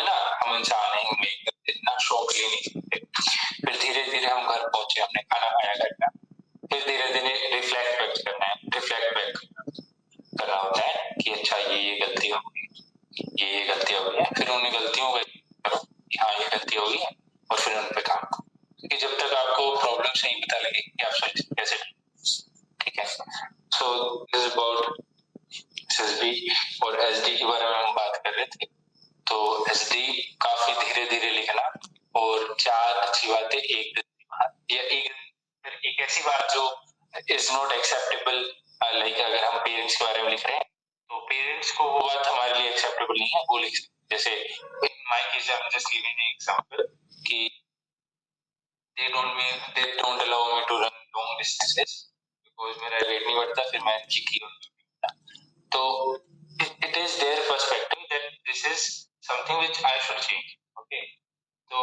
इंसान हैं, हमें इतना शौक ले नहीं सकते. फिर धीरे धीरे हम घर पहुंचे, हमने खाना खाया करना, फिर धीरे धीरे रिफ्लेक्ट बैक करना होता है कि अच्छा ये गलती हो गई, ये गलती हो गई है, फिर उन गलतियों को हाँ ये गलती हो गई है और फिर उन पे काम. अच्छी बात है, एक या एक ऐसी बात जो इज नॉट एक्सेप्टेबल, लाइक अगर हम पेरेंट्स के बारे में लिख रहे हैं तो पेरेंट्स को वो बात हमारे लिए एक्सेप्टेबल नहीं है, वो लिख सकते। जैसे my case I am just giving an example कि they don't allow me to run long distances because मेरा वेट नहीं बढ़ता, फिर मैं चिकी तो it is their perspective that this is something which I should change. Okay, तो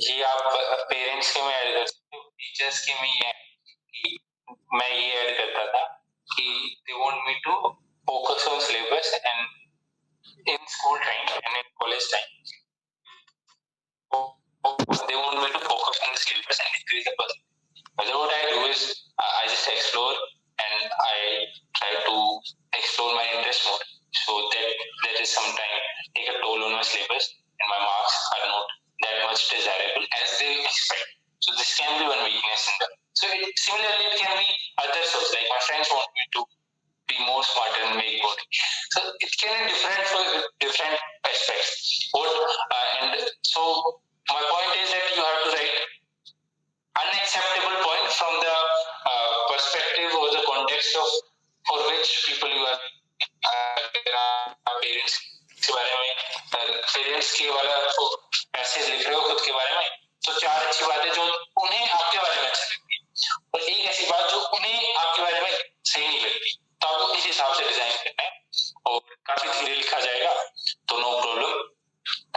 ये आप पेरेंट्स के में ऐड कर सकते हो, टीचर्स के में ये कि मैं ये ऐड करता था कि they want me to focus on syllabus and in school time and in college time they want me to focus on the syllabus and increase the percentage. But what I do is I just explore and I try to explore my interest more, so that is sometimes take a toll on my syllabus and my marks are not that much desirable as they expect. So this can be one weakness in them. So similarly it can be other sources, like my friends want me to be more smarter and make good. So it can be different for different aspects. And so my point is that you have to write unacceptable point from the perspective or the context of for which people you are parents के बारे में parents के वाला passage लिख रहे हो खुद के बारे में, तो 4 अच्छी बातें जो उन्हें आपके बारे में अच्छी लगती है और एक ऐसी बात जो उन्हें आपके बारे में सही नहीं लगती, तो आपको इस हिसाब से डिजाइन करना है और काफी धीरे लिखा जाएगा तो नो प्रॉब्लम।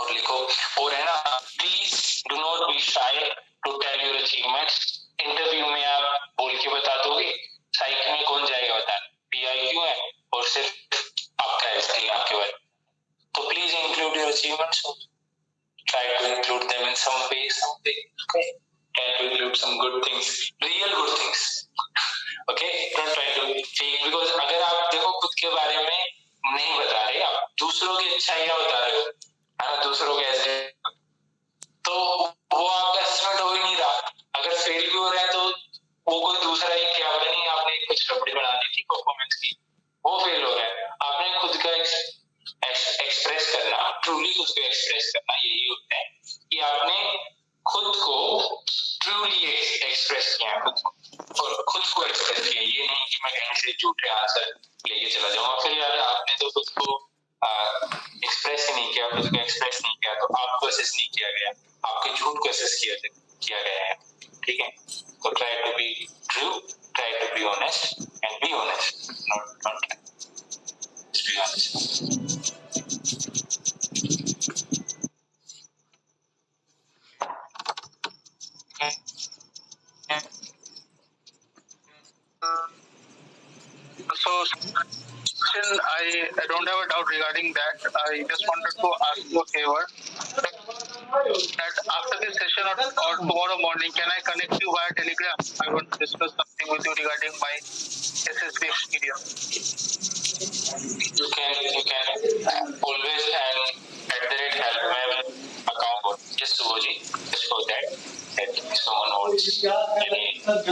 और लिखो, और है ना, please do not be shy to tell your achievements. Interview में आप बोल के बता दोगे, साइक में कौन जाएगा बताने, PIQ है और सिर्फ आपका एस्टिंग आपके बारे में, तो please include your achievements, try to include them in some way, okay? Try to include some good things, real good things, okay? Don't try to fake, because अगर आप देखो खुद के बारे में नहीं बता रहे, आप दूसरों की अच्छाइयां बता रहे हो, है ना, दूसरों के ऐसे, तो वो आपका असेसमेंट हो ही नहीं रहा। अगर फेल भी हो रहा है तो वो कोई दूसरा ही, क्या पता नहीं आपने कुछ रबड़ी बना दी थी परफॉर्मेंस की, वो फेल हो रहा है। आपने खुद का एक्सप्रेस करना, ट्रूली खुद को एक्सप्रेस करना, यही होता है कि आपने खुद को ट्रूली एक्सप्रेस किया, खुद को एक्सप्रेस किया। ये नहीं कि मैं कहीं से झूठे आंसर लेके चला जाऊंगा, फिर यार आपने तो खुद को एक्सप्रेस ही नहीं किया, खुद को एक्सप्रेस नहीं किया, तो आपको असेस नहीं किया गया, आपके झूठ को असेस किया गया है। ठीक है, तो try to be true, try to be honest and be honest, not be honest. So, I don't have a doubt regarding that. I just wanted to ask you a favor. That after this session or tomorrow morning, can I connect you via Telegram? I want to discuss something with you regarding my SSB experience. You can always @helpmail account. Just for that if someone wants any help,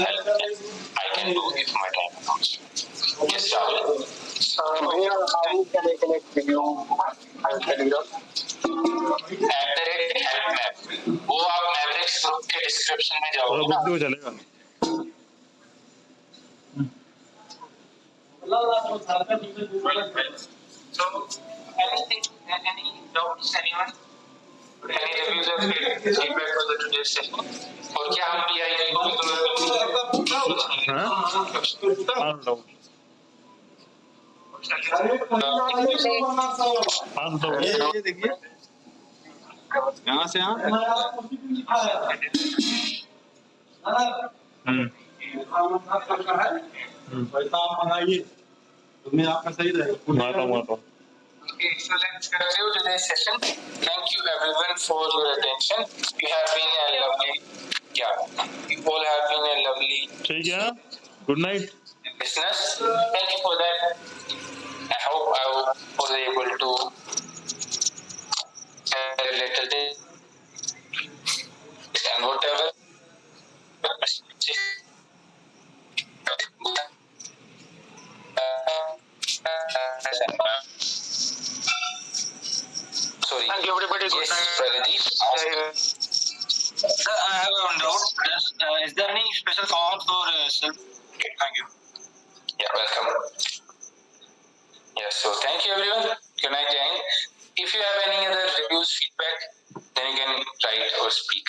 I can do it my time. Yes, Rahul. How can I connect with you on Telegram? @helpmap, वो आप Mavericks group के description में जाओगे ना, चलेगा। So anything, any doubts, anyone? Any reviews or feedback for the today's session? और क्या हम PIQ को भी कवर ये देखिए यहाँ से पैसा आप मंगाइए, तुम्हें आपका सही रहेगा। Okay, so let's conclude today's session. Thank you everyone for your attention. You have been a lovely, you all have been a lovely. ठीक है, good night. Listeners, thank you for that. I hope I was able to share a little bit and whatever. Sorry. Thank you, everybody. Good night. Sir, I have a doubt. Is there any special count for self? Okay, thank you. Yeah, welcome. Yes, so thank you everyone. Good night, gang. If you have any other reviews, feedback, then you can write or speak.